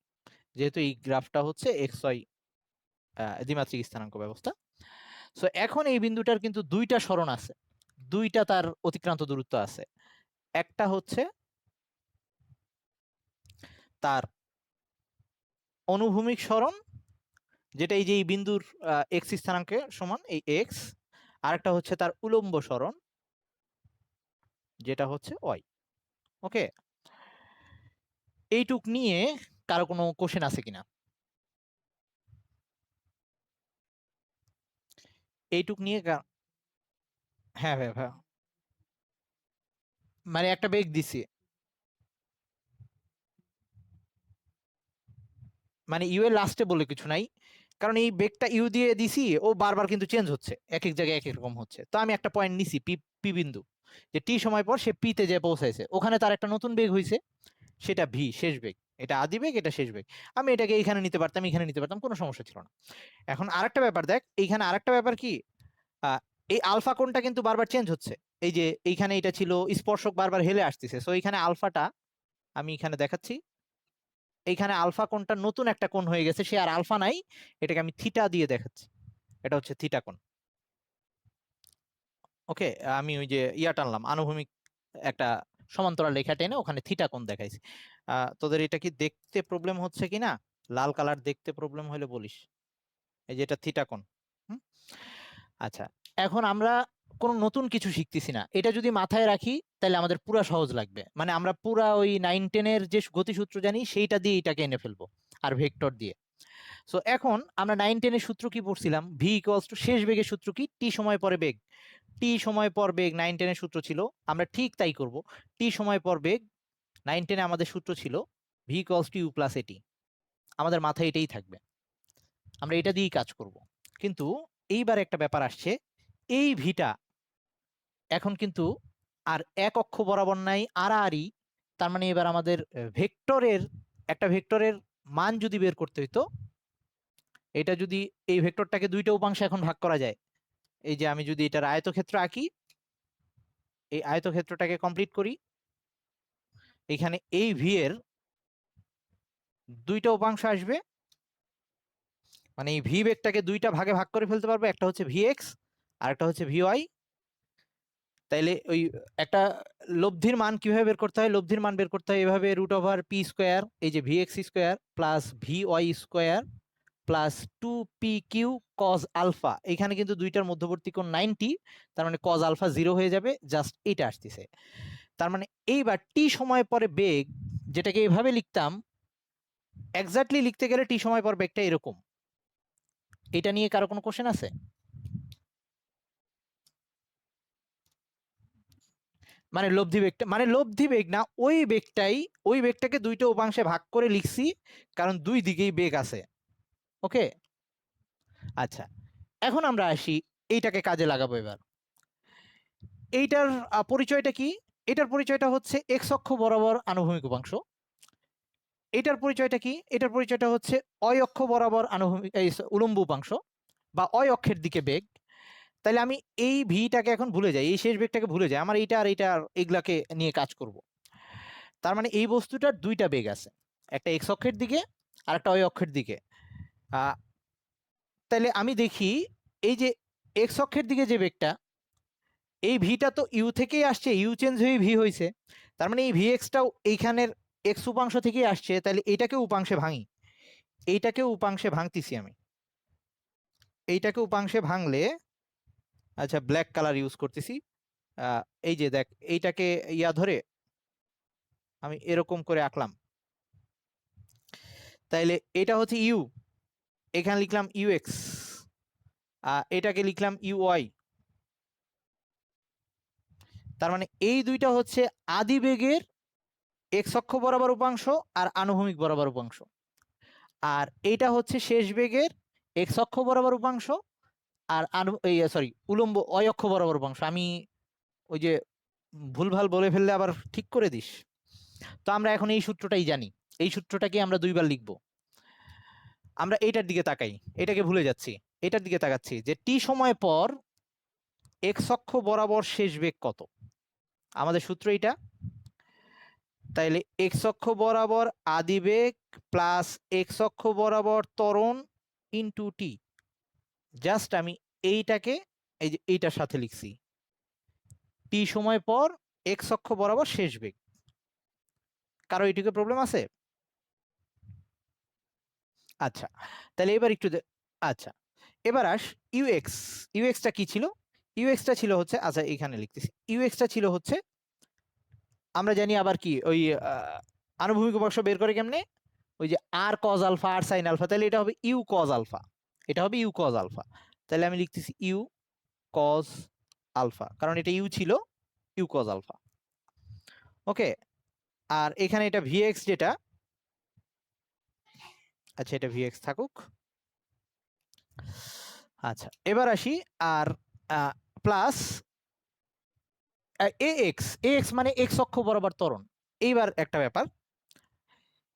যেহেতু এই গ্রাফটা হচ্ছে এক্স ওয়াই দ্বিমাত্রিক স্থানাঙ্ক ব্যবস্থা। সো এখন এই বিন্দুটার কিন্তু দুইটা সরণ আছে, দুইটা তার অতিক্রান্ত দূরত্ব আছে। একটা হচ্ছে তার অনুভূমিক সরণ, যেটা এই যে এই বিন্দুর এক্স স্থানাঙ্কে সমান, এই এক্স। আরেকটা হচ্ছে তার উলম্ব সরণ, যেটা হচ্ছে ওয়াই। ওকে, এইটুক নিয়ে কারো কোনো কোশ্চেন আছে কিনা? এইটুক নিয়ে হ্যাঁ ভাই ভাই, মানে একটা বেগ দিছি, মানে ইউ এর লাস্টে বলে কিছু নাই, কারণ এই বেগটা ইউ দিয়ে দিছি, ও বারবার কিন্তু চেঞ্জ হচ্ছে, এক এক জায়গায় এক এক রকম হচ্ছে। তো আমি একটা পয়েন্ট নিছি পি, পি বিন্দু, যে টি সময় পর সে পিতে যে পৌঁছাইছে, ওখানে তার একটা নতুন বেগ হয়েছে, সেটা ভি, শেষ বেগ। এটা আদি বেগ, এটা শেষ বেগ। আমি এটাকে এইখানে নিতে পারতাম, এখানে নিতে পারতাম, কোনো সমস্যা ছিল না। এখন আরেকটা ব্যাপার দেখ, এইখানে আরেকটা ব্যাপার কি, এই আলফা কোণটা কিন্তু বারবার চেঞ্জ হচ্ছে। এই যে এইখানে এটা ছিল স্পর্শক, বারবার হেলে আসতেছে। সো এইখানে আলফাটা আমি এখানে দেখাচ্ছি, এইখানে আলফা কোণটা নতুন একটা কোণ হয়ে গেছে, সে আর আলফা নাই, এটাকে আমি থিটা দিয়ে দেখাচ্ছি, এটা হচ্ছে থিটা কোণ। ওকে, আমি ওই যে টানলাম, আনুভূমিক একটা সমান্তরাল রেখা টেনে ওখানে থিটা কোণ দেখাইছি। তোদের এটা কি দেখতে প্রবলেম হচ্ছে কিনা? লাল কালার দেখতে প্রবলেম হলে বলিস। এই যে এটা থিটা কোণ। আচ্ছা, এখন আমরা কোনো নতুন কিছু শিখতেছি না, এটা যদি মাথায় রাখি তাহলে আমাদের পুরা সহজ লাগবে। মানে আমরা পুরা ওই 9-10 এর যে গতিসূত্র জানি সেইটা দিয়ে এটাকে এনে ফেলবো, আর ভেক্টর দিয়ে। সো এখন আমরা 9-10 এর সূত্র কি পড়ছিলাম? ভি ইকুয়ালস টু শেষ বেগের সূত্র কি? টি সময় পরে বেগ। টি সময় পর বেগ 9-10 এর সূত্র ছিল, আমরা ঠিক তাই করব। টি সময় পর বেগ 9-10 এ আমাদের সূত্র ছিল v equals to you plus at. আমাদের মাথায় এটাই থাকবে, আমরা এটা দিয়েই কাজ করব। কিন্তু এইবার একটা ব্যাপার আসছে, এই ভিটা এখন কিন্তু আর এক অক্ষ বরাবর নাই, আড়াআড়ি। তার মানে এবার আমাদের ভেক্টরের, একটা ভেক্টরের মান যদি বের করতে হইতো, এটা যদি এই ভেক্টরটাকে দুইটা উপাংশে এখন ভাগ করা যায়, এই যে আমি যদি এটার আয়তক্ষেত্র আঁকি, এই আয়তক্ষেত্রটাকে কমপ্লিট করি, এখানে এই ভি এর দুইটা উপাংশ আসবে, মানে এই ভি বেগটাকে দুইটা ভাগে ভাগ করে ফেলতে পারবো, একটা হচ্ছে ভি এক্স আর একটা হচ্ছে ভি ওয়াই। তাইলে ওই একটা লব্ধির মান কিভাবে বের করতে হয়? লব্ধির মান বের করতে হয় এভাবে, রুট ওভার পি স্কোয়ার, এই যে v x square plus v y square plus 2p q cos alpha. এখানে কিন্তু দুইটার মধ্যবর্তী কোণ 90, তার মানে কজ আলফা 0 হয়ে যাবে, জাস্ট এটা আসতেছে। তার মানে এইবার টি সময় পরে বেগ, যেটাকে এইভাবে লিখতাম, এক্স্যাক্টলি লিখতে গেলে টি সময় পর বেগটা এরকম। এটা নিয়ে কারো কোনো কোশ্চেন আছে? মানে লব্ধি বেগটা, মানে লব্ধি বেগ না, ওই বেগটাই, ওই বেগটাকে দুইটা উপাংশে ভাগ করে লিখছি, কারণ দুই দিকেই বেগ আছে। ওকে, আচ্ছা, এখন আমরা আসি, এইটাকে কাজে লাগাবো এবার। এইটার পরিচয়টা কি? এটার পরিচয়টা হচ্ছে এক্স অক্ষ বরাবর আনুভূমিক উপাংশ। এটার পরিচয়টা কি? এটার পরিচয়টা হচ্ছে অয় অক্ষ বরাবর আনুভূমিক, এই উলম্ব উপাংশ, বা অয় অক্ষের দিকে বেগ। তাহলে আমি এই ভিটাকে এখন ভুলে যাই, এই শেষ বেগটাকে ভুলে যাই, আমার এইটা আর এইটা এগুলাকে নিয়ে কাজ করব। তার মানে এই বস্তুটার দুইটা বেগ আছে, একটা এক্স অক্ষের দিকে আর একটা অয় অক্ষের দিকে। তাহলে আমি দেখি এই যে এক্স অক্ষের দিকে যে বেগটা, এই ভিটা তো ইউ থেকেই আসছে, ইউ চেঞ্জ হয়ে ভি হয়েছে, তার মানে এই ভি এক্সটাও এইখানের এক্স উপাংশ থেকেই আসছে, তাহলে এইটাকে উপাংশে ভাঙি, এইটাকে উপাংশে ভাঙতেছি আমি, এইটাকে উপাংশে ভাঙলে, আচ্ছা ব্ল্যাক কালার ইউজ করতেছি, এই যে দেখ এইটাকে ইয়া ধরে আমি এরকম করে আঁকলাম, তাইলে এটা হচ্ছে ইউ, এখানে লিখলাম ইউ এক্স, এটাকে লিখলাম ইউ ওয়াই, তার মানে এই দুইটা হচ্ছে আদি বেগের এক্স অক্ষ বরাবর উপাংশ আর আনুভূমিক বরাবর উপাংশ, আর এইটা হচ্ছে শেষ বেগের এক্স অক্ষ বরাবর উপাংশ আর উলম্ব অয় অক্ষ বরাবর উপাংশ। আমি ওই যে ভুলভাল বলে ফেললে আবার ঠিক করে দিস। তো আমরা এখন এই সূত্রটাই জানি, এই সূত্রটাকে আমরা দুইবার লিখব। আমরা এইটার দিকে তাকাই, এটাকে ভুলে যাচ্ছি, এটার দিকে তাকাচ্ছি যে টি সময় পর এক্স অক্ষ বরাবর শেষ বেগ কত, আমাদের সূত্র এইটা। তাইলে এক্স অক্ষ বরাবর আদি বেগ প্লাস এক্স অক্ষ বরাবর ত্বরণ ইনটু টি, জাস্ট আমি এইটাকে এই যে এইটার সাথে লিখছি, টি সময় পর এক্স অক্ষ বরাবর শেষ বেগ। কারো এইটুকু প্রবলেম আছে? আচ্ছা, তাহলে এবার একটু আচ্ছা এবার আস ইউএক্স, ইউএক্সটা কি ছিল? ইউএক্সটা ছিল হচ্ছে, আচ্ছা এখানে লিখতেছি, ইউএক্সটা ছিল হচ্ছে, আমরা জানি আবার কি ওই আনুভূমিক উপাংশ বের করে কেমনে, ওই যে আর কজ আলফা আর সাইন আলফা, তাহলে এটা হবে ইউ কজ আলফা, এটা হবে ইউ কজ আলফা, তাহলে আমি লিখতেছি ইউ কজ আলফা, কারণ এটা ইউ ছিল, ইউ কজ আলফা। ওকে, আর এখানে এটা ভিএক্স যেটা, আচ্ছা এটা ভিএক্স থাকুক। আচ্ছা এবার আসি, আর প্লাস এএক্স, এএক্স মানে এক্স অক্ষ বরাবর ত্বরণ। এইবার একটা ব্যাপার,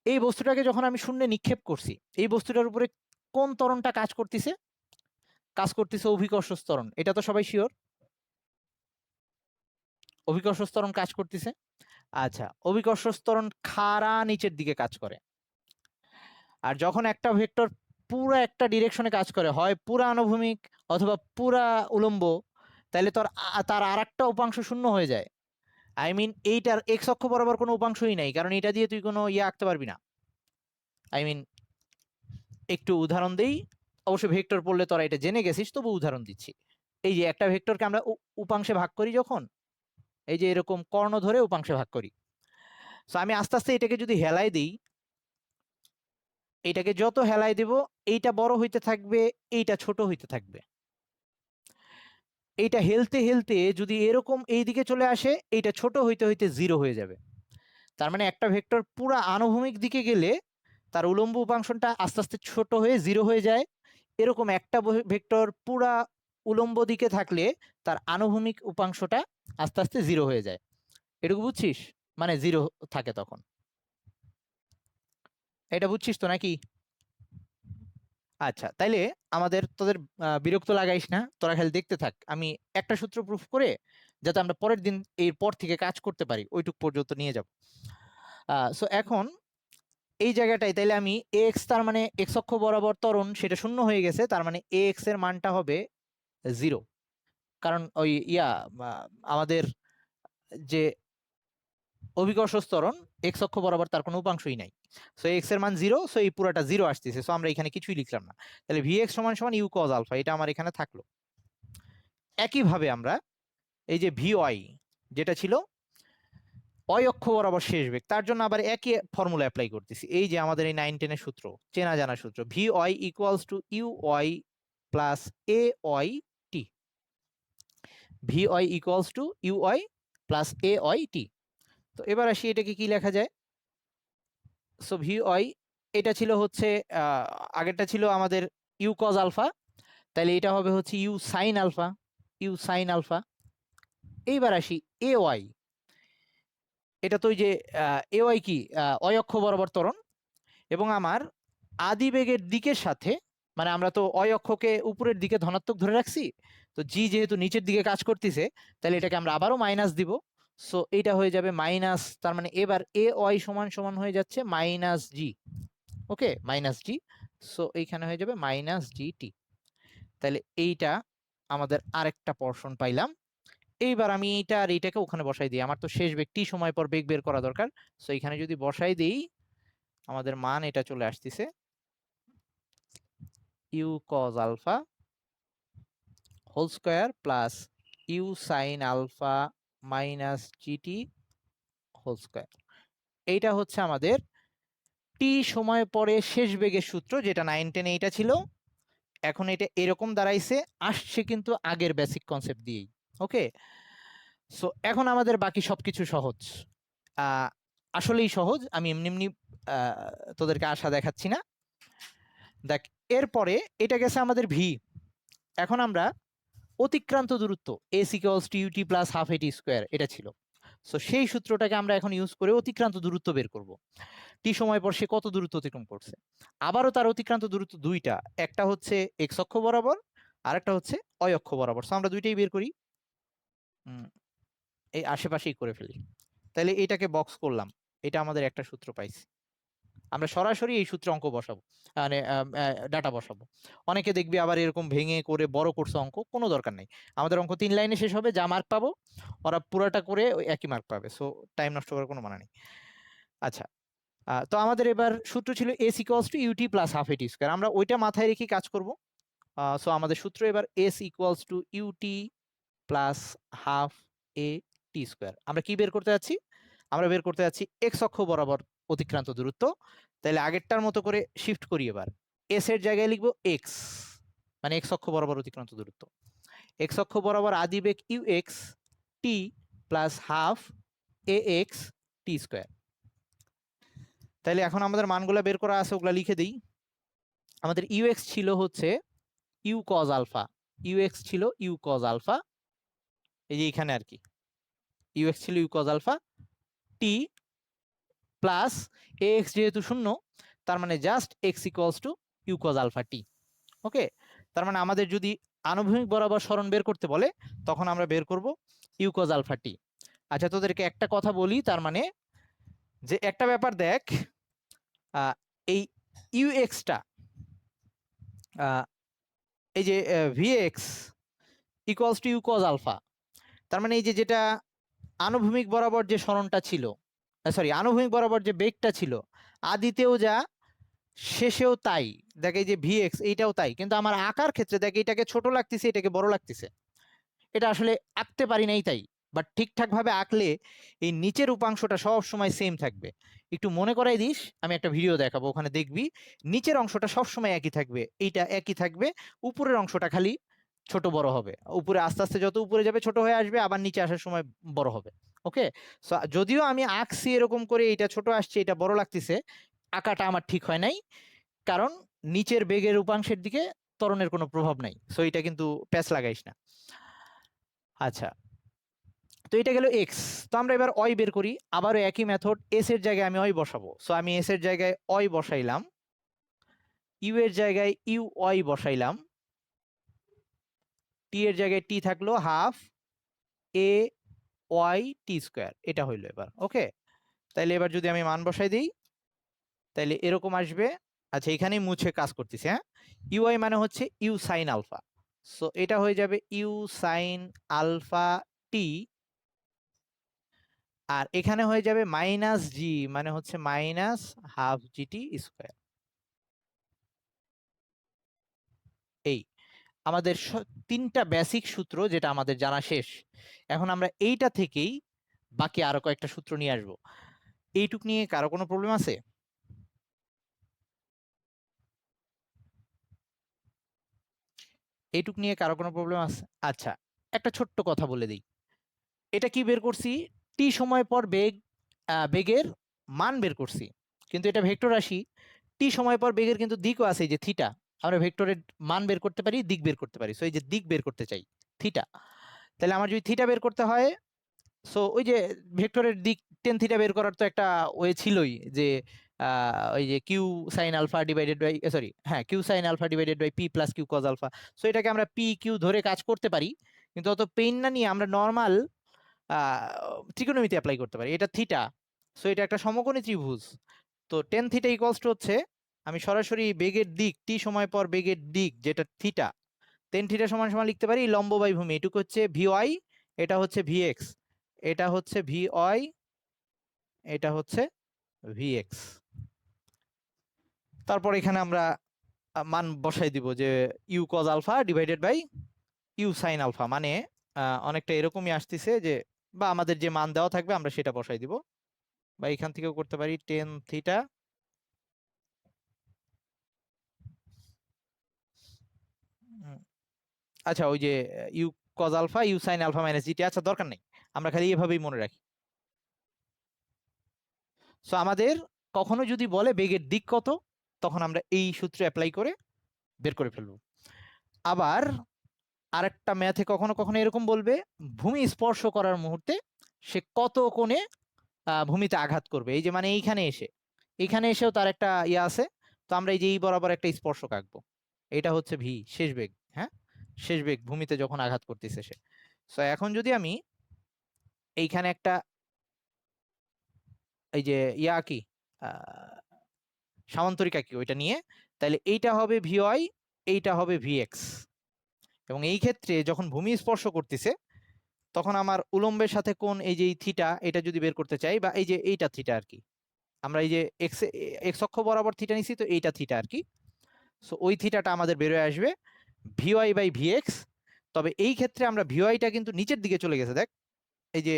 এই বস্তুটাকে যখন আমি শূন্যে নিক্ষেপ করছি, এই বস্তুটার উপরে কোন ত্বরণটা কাজ করতেছে? কাজ করতেছে অভিকর্ষ ত্বরণ, এটা তো সবাই শিওর, অভিকর্ষ ত্বরণ কাজ করতেছে। আচ্ছা, অভিকর্ষ ত্বরণ খাড়া নিচের দিকে কাজ করে, আর যখন একটা ভেক্টর পুরো একটা ডিরেকশনে কাজ করে, হয় পুরা আনুভূমিক অথবা পুরা উলম্ব, তাহলে তার আর একটা উপাংশ শূন্য হয়ে যায়। আই মিন এইটার এক্স অক্ষ বরাবর কোনো উপাংশই নাই, কারণ এটা দিয়ে তুই কোনো ইয়ে আঁকতে পারবি না। আই মিন একটু উদাহরণ দেই, অবশ্য ভেক্টর পড়লে তোরা এটা জেনে গেছিস, তবু উদাহরণ দিচ্ছি। এই যে একটা ভেক্টরকে আমরা উপাংশে ভাগ করি যখন, এই যে এরকম কর্ণ ধরে উপাংশে ভাগ করি, সো আমি আস্তে আস্তে এটাকে যদি হেলাই দিই, এটাকে যত হেলাই দেব এইটা বড় হইতে থাকবে, এইটা ছোট হইতে থাকবে, এইটা হেলতে হেলতে যদি এরকম এই দিকে চলে আসে, এইটা ছোট হইতে হইতে জিরো হয়ে যাবে। তার মানে একটা ভেক্টর পুরা আনুভূমিক দিকে গেলে তার উলম্ব উপাংশটা আস্তে আস্তে ছোট হয়ে জিরো হয়ে যায়, এরকম একটা ভেক্টর পুরা উলম্ব দিকে থাকলে তার আনুভূমিক উপাংশটা আস্তে আস্তে জিরো হয়ে যায়। এটুকু বুঝছিস? মানে জিরো থাকে তখন, এটা বুঝছিস তো নাকি? আচ্ছা, তাইলে আমাদের তোদের বিরক্ত লাগাইস না, তোরা খালি দেখতে থাক, আমি একটা সূত্র প্রুফ করে যাতে আমরা পরের দিন এর পর থেকে কাজ করতে পারি ওইটুক পর্যন্ত নিয়ে যাব। সো এখন এই জায়গাটায় তাইলে আমি এক্স, তার মানে এক্স অক্ষ বরাবর ত্বরণ সেটা শূন্য হয়ে গেছে, তার মানে এক্স এর মানটা হবে জিরো, কারণ ওই আমাদের যে অভিকর্ষ ত্বরণ এক্স অক্ষ বরাবর তার কোনো উপাংশই নাই, সো এক্স এর মান জিরো, সো এই পুরাটা জিরো আসতেছে, সো আমরা এখানে কিছুই লিখলাম না, তাহলে ভি এক্স সমান সমান ইউ কজ আলফা, এটা আমার এখানে থাকলো। একইভাবে আমরা এই যে ভি ওয়াই যেটা ছিল অয় অক্ষ বরাবর শেষ বেগ, তার জন্য আবার একই ফর্মুলা অ্যাপ্লাই করতেছি, এই যে আমাদের এই 9-10 সূত্র, চেনা জানা সূত্র, V Y equals to U Y plus A Y T, V Y equals to U Y plus A Y T. তো এবার আসি এটাকে কি লেখা যায়, সো ভি ওয়াই এটা ছিল হচ্ছে আগেরটা ছিল আমাদের ইউ কজ আলফা, তাহলে এটা হবে হচ্ছে u sine alpha, u sine alpha. এইবার আসি এ ওয়াই, এটা তো ওই যে এ ওয়াই কি অয় অক্ষ বরাবর ত্বরণ, এবং আমার আদি বেগের দিকের সাথে, মানে আমরা তো অয় অক্ষকে উপরের দিকে ধনাত্মক ধরে রাখছি, তো জি যেহেতু নিচের দিকে কাজ করতেছে, তাহলে এটাকে আমরা আবারও মাইনাস দিব, সো এটা হয়ে যাবে মাইনাস, তার মানে এবার এ ওয়াই সমান সমান হয়ে যাচ্ছে মাইনাস জি, ওকে মাইনাস জি, সো এইখানে হয়ে যাবে মাইনাস জি টি। তাহলে এইটা আমাদের আরেকটা পোরশন পাইলাম। এইবার আমি এইটা আর এইটাকে ওখানে বসাই দিই, আমার তো শেষ বেগ টি সময় পর বেগ বের করা দরকার। সো এখানে যদি বসাই দিই আমাদের মান এটা চলে আসতেছে u cos alpha whole square plus u sine alpha minus gt whole square. এইটা হচ্ছে আমাদের টি সময় পরে শেষ বেগের সূত্র, যেটা 9-10 এইটা ছিল। এখন এটা এরকম দাঁড়াইছে, আসছে কিন্তু আগের বেসিক কনসেপ্ট দিয়েই। ওকে, সো এখন আমাদের বাকি সবকিছু সহজ। আসলেই সহজ, আমি এমনি এমনি তোদেরকে আশা দেখাচ্ছি না। দেখ, এরপরে এটা গেছে আমাদের ভি। এখন আমরা অতিক্রান্ত দূরত্ব s equals to UT plus half এটি স্কোয়ার এটা ছিল। সো সেই সূত্রটাকে আমরা এখন ইউজ করে অতিক্রান্ত দূরত্ব বের করব। টি সময় পর সে কত দূরত্ব অতিক্রম করছে। আবারও তার অতিক্রান্ত দূরত্ব দুইটা, একটা হচ্ছে এক্স অক্ষ বরাবর আর একটা হচ্ছে অয় অক্ষ বরাবর। সো আমরা দুইটাই বের করি, এই আশেপাশেই করে ফেলি। তাহলে এটাকে বক্স করলাম, এটা আমাদের একটা সূত্র পাইছি। আমরা সরাসরি এই সূত্রে অঙ্ক বসাবো, মানে ডাটা বসাবো। অনেকে দেখবি আবার এরকম ভেঙে করে বড় করছে অঙ্ক, কোনো দরকার নেই। আমাদের অঙ্ক 3 লাইনে শেষ হবে, যা মার্ক পাবো ওরা পুরাটা করে ওই একই মার্ক পাবে। সো টাইম নষ্ট করার কোনো মানে নেই। আচ্ছা, তো আমাদের এবার সূত্র ছিল s equals to UT plus half এটি স্কোয়ার, আমরা ওইটা মাথায় রেখে কাজ করব। সো আমাদের সূত্র এবার s equals to UT plus half a t square. আমরা কি বের করতে যাচ্ছি? আমরা বের করতে যাচ্ছি এক্স অক্ষ বরাবর অতিক্রান্ত দূরত্ব। তাহলে আগেরটার মতো করে শিফট করি, এবার এস এর জায়গায় লিখবো এক্স, মানে এক্স অক্ষ বরাবর অতিক্রান্ত দূরত্ব। এক্স অক্ষ বরাবর আদি বেগ U X T plus half A X T square. তাহলে এখন আমাদের মানগুলো বের করা আছে, ওগুলা লিখে দিই। আমাদের ইউ এক্স ছিল হচ্ছে U cos alpha, U X ছিল ইউ কজ আলফা, এই যে এখানে আর কি ইউ এক্স ছিল U cos alpha T plus A X যেহেতু শূন্য, তার মানে just X equals to you cos alpha T. Okay, তার মানে আমাদের যদি আনুভূমিক বরাবর সরণ বের করতে বলে তখন আমরা বের করব ইউ কজ আলফা টি। আচ্ছা, তোদেরকে একটা কথা বলি, তার মানে যে একটা ব্যাপার দেখ, এই ইউ এক্সটা এই যে v x equals to you cos alpha, তার মানে এই যে যেটা আনুভূমিক বরাবর যে সরণটা ছিল, সরি আনুভূমিক বরাবর যে বেগটা ছিল, আদিতেও যা শেষেও তাই। দেখ এই যে ভি এক্স এইটাও তাই, কিন্তু আমার আঁকার ক্ষেত্রে দেখ এটাকে ছোট লাগতেছে এটাকে বড় লাগতেছে, এটা আসলে আঁকতে পারি নাই তাই। বাট ঠিকঠাক ভাবে আঁকলে এই নিচের উপাংশটা সব সময় সেম থাকবে। একটু মনে করাই দিস, আমি একটা ভিডিও দেখাবো, ওখানে দেখবি নিচের অংশটা সব সময় একই থাকবে, এইটা একই থাকবে, উপরের অংশটা খালি ছোট বড় হবে। উপরে আস্তে আস্তে যত উপরে যাবে ছোট হয়ে আসবে, আবার নিচে আসার সময় বড় হবে। ওকে, সো যদিও আমি আঁকছি এরকম করে, এটা ছোট আসছে এটা বড় লাগতেছে, আঁকাটা আমার ঠিক হয় নাই, কারণ নিচের বেগের উপাংশের দিকে ত্বরণের কোনো প্রভাব নাই। সো এটা কিন্তু প্যাচ লাগাইস না। আচ্ছা, তো এটা গেল এক্স। তো আমরা এবার অয় বের করি, আবারও একই মেথড, এস এর জায়গায় আমি অয় বসাবো। সো আমি এস এর জায়গায় অয় বসাইলাম, ইউ এর জায়গায় ইউ অয় বসাইলাম, টি এর জায়গায় টি থাকলো হাফ এ ওয়াই টি স্কোয়ার, এটা হইলো এবার। ওকে, তাইলে এবার যদি আমি মান বসাই দিই তাইলে এরকম আসবে। আচ্ছা, এখানেই মুছে কাজ করতেছি। হ্যাঁ, ইউআই মানে হচ্ছে ইউ সাইন আলফা, সো এটা হয়ে যাবে ইউ সাইন আলফা টি, আর এখানে হয়ে যাবে মাইনাস জি, মানে হচ্ছে মাইনাস হাফ জিটি স্কোয়ার। এই আমাদের তিনটা বেসিক সূত্র যেটা আমাদের জানা শেষ। এখন আমরা এইটা থেকেই বাকি আরো কয়েকটা সূত্র নিয়ে আসবো। এইটুক নিয়ে কারো কোনো প্রবলেম আছে? এইটুক নিয়ে কারো কোনো প্রবলেম আছে? আচ্ছা, একটা ছোট্ট কথা বলে দিই, এটা কি বের করছি? টি সময় পর বেগের মান বের করছি, কিন্তু এটা ভেক্টর রাশি। টি সময় পর বেগের কিন্তু দিকও আছে, এই যে থিটা। আমরা ভেক্টরের মান বের করতে পারি, দিক বের করতে পারি। সো এই যে দিক বের করতে চাই থিটা, তাহলে আমার যদি থিটা বের করতে হয়, সো ওই যে ভেক্টরের দিক টেন থিটা বের করার তো একটা ওয়ে ছিলই, যে ওই যে Q sine alpha divided by, sorry হ্যাঁ, Q sine alpha divided by P plus Q cos alpha. So এটাকে আমরা পি কিউ ধরে কাজ করতে পারি, কিন্তু অত পেইন না নিয়ে আমরা নর্মাল ত্রিকোণমিতি অ্যাপ্লাই করতে পারি। এটা থিটা, সো এটা একটা সমকোণী ত্রিভুজ। তো টেন থিটা ইকুয়ালস টু হচ্ছে, আমি সরাসরি বেগের দিক টি সময় পর বেগের দিক যেটা থিটা, tan থিটা সমান সমান লিখতে পারি লম্ব বাই ভূমি, এটুকু হচ্ছে ভিওয়াই, এটা হচ্ছে ভিএক্স, এটা হচ্ছে ভিওয়াই, এটা হচ্ছে ভিএক্স। তারপর এখানে আমরা মান বসাই দিব যে u cos alpha divided by u sine alpha, মানে অনেকটা এরকমই আসতেছে যে, বা আমাদের যে মান দেওয়া থাকবে আমরা সেটা বসাই দিব, বা এখান থেকেও করতে পারি টেন থিটা আচ্ছা ওই যে u cos alpha u sine alpha minus gt, আচ্ছা দরকার নেই, আমরা খালি এভাবেই মনে রাখি। সো আমাদের কখনো যদি বলে বেগের দিক কত, তখন আমরা এই সূত্র অ্যাপ্লাই করে বের করে ফেলবো। আবার আরেকটা ম্যাথে কখনো কখনো এরকম বলবে ভূমি স্পর্শ করার মুহূর্তে সে কত কোণে ভূমিতে আঘাত করবে, এই যে মানে এইখানে এসেও তার একটা ইয়ে আছে, তো আমরা এই যে এই বরাবর একটা স্পর্শক আঁকবো, এটা হচ্ছে ভি শেষ বেগ, হ্যাঁ শেষ বেগ ভূমিতে যখন আঘাত করতেছে সে। সো এখন যদি আমি এইখানে একটা এই যে ইয়া আঁকি, সামান্তরিক আঁকি ওইটা নিয়ে, তাহলে এইটা হবে ভিওয়াই, এইটা হবে ভিএক্স, এবং এই ক্ষেত্রে যখন ভূমি স্পর্শ করতেছে তখন আমার উলম্বের সাথে কোণ এই যে এই থিটা, এটা যদি বের করতে চাই, বা এই যে এইটা থিটা আর কি, আমরা এই যে এক্স অক্ষ বরাবর থিটা নিছি, তো এইটা থিটা আর কি, সো ওই থিটাটা আমাদের বেরোয় আসবে ভিওয়াই বাই ভিএক্স। তবে এই ক্ষেত্রে আমরা ভিওয়াইটা কিন্তু নিচের দিকে চলে গেছে, দেখ এই যে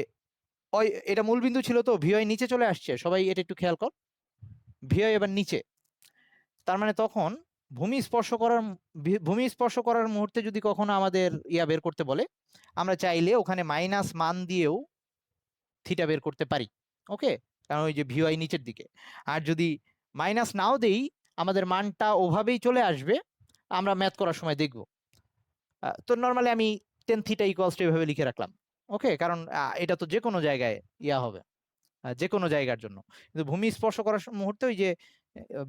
ওই এটা মূলবিন্দু ছিল, তো ভিওয়াই নিচে চলে আসছে, সবাই এটা একটু খেয়াল কর, ভিওয়াই এবার নিচে, তার মানে তখন ভূমি স্পর্শ করার মুহূর্তে যদি কখনো আমাদের ইয়া বের করতে বলে, আমরা চাইলে ওখানে মাইনাস মান দিয়েও থিটা বের করতে পারি, ওকে, কারণ ওই যে ভিওয়াই নিচের দিকে। আর যদি মাইনাস নাও দেই আমাদের মানটা ওভাবেই চলে আসবে, আমরা ম্যাথ করার সময় দেখব। তো নর্মালি আমি টেন থিটা ইকুয়ালস টু এভাবে লিখে রাখলাম, ওকে, কারণ এটা তো যে কোনো জায়গায় ইয়া হবে, যে কোনো জায়গার জন্য। কিন্তু ভূমি স্পর্শ করার মুহূর্তে ওই যে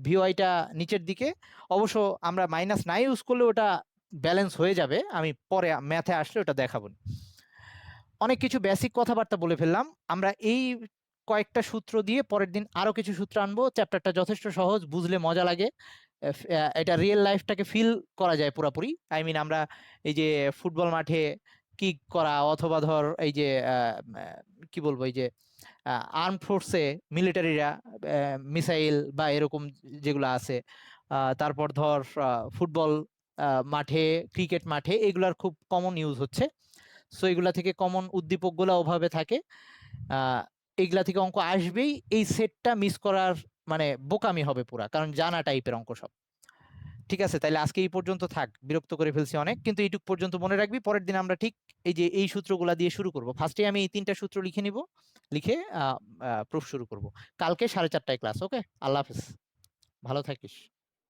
ভিওআইটা নিচের দিকে, অবশ্য আমরা মাইনাস না ইউজ করলে ওটা ব্যালেন্স হয়ে যাবে, আমি পরে ম্যাথে আসলে ওটা দেখাবো। অনেক কিছু বেসিক কথাবার্তা বলে ফেললাম, আমরা এই কয়েকটা সূত্র দিয়ে পরের দিন আরো কিছু সূত্র আনবো। চ্যাপ্টারটা যথেষ্ট সহজ, বুঝলে মজা লাগে, এটা রিয়েল লাইফটাকে ফিল করা যায় পুরাপুরি। আই মিন আমরা এই যে ফুটবল মাঠে কিক করা, অথবা ধর এই যে কি বলবো, এই যে আর্ম ফোর্সে মিলিটারিরা মিসাইল বা এরকম যেগুলো আছে, তারপর ধর ফুটবল মাঠে, ক্রিকেট মাঠে, এগুলার খুব কমন ইউজ হচ্ছে। সো এগুলা থেকে কমন উদ্দীপকগুলো ওভাবে থাকে, এইগুলা থেকে অঙ্ক আসবেই, এই সেটটা মিস করার মানে বোকামি হবে পুরা, কারণ জানা টাইপের অঙ্ক সব। ঠিক আছে, তাহলে আজকে এই পর্যন্ত থাক, বিরক্ত করে ফেলছি অনেক, কিন্তু এইটুক পর্যন্ত মনে রাখবি, পরের দিন আমরা ঠিক এই যে এই সূত্রগুলা দিয়ে শুরু করব। ফার্স্টে আমি এই 3টা সূত্র লিখে নিব, লিখে প্রুফ শুরু করব। কালকে 4:30টায় ক্লাস, ওকে, আল্লাহ হাফেজ, ভালো থাকিস।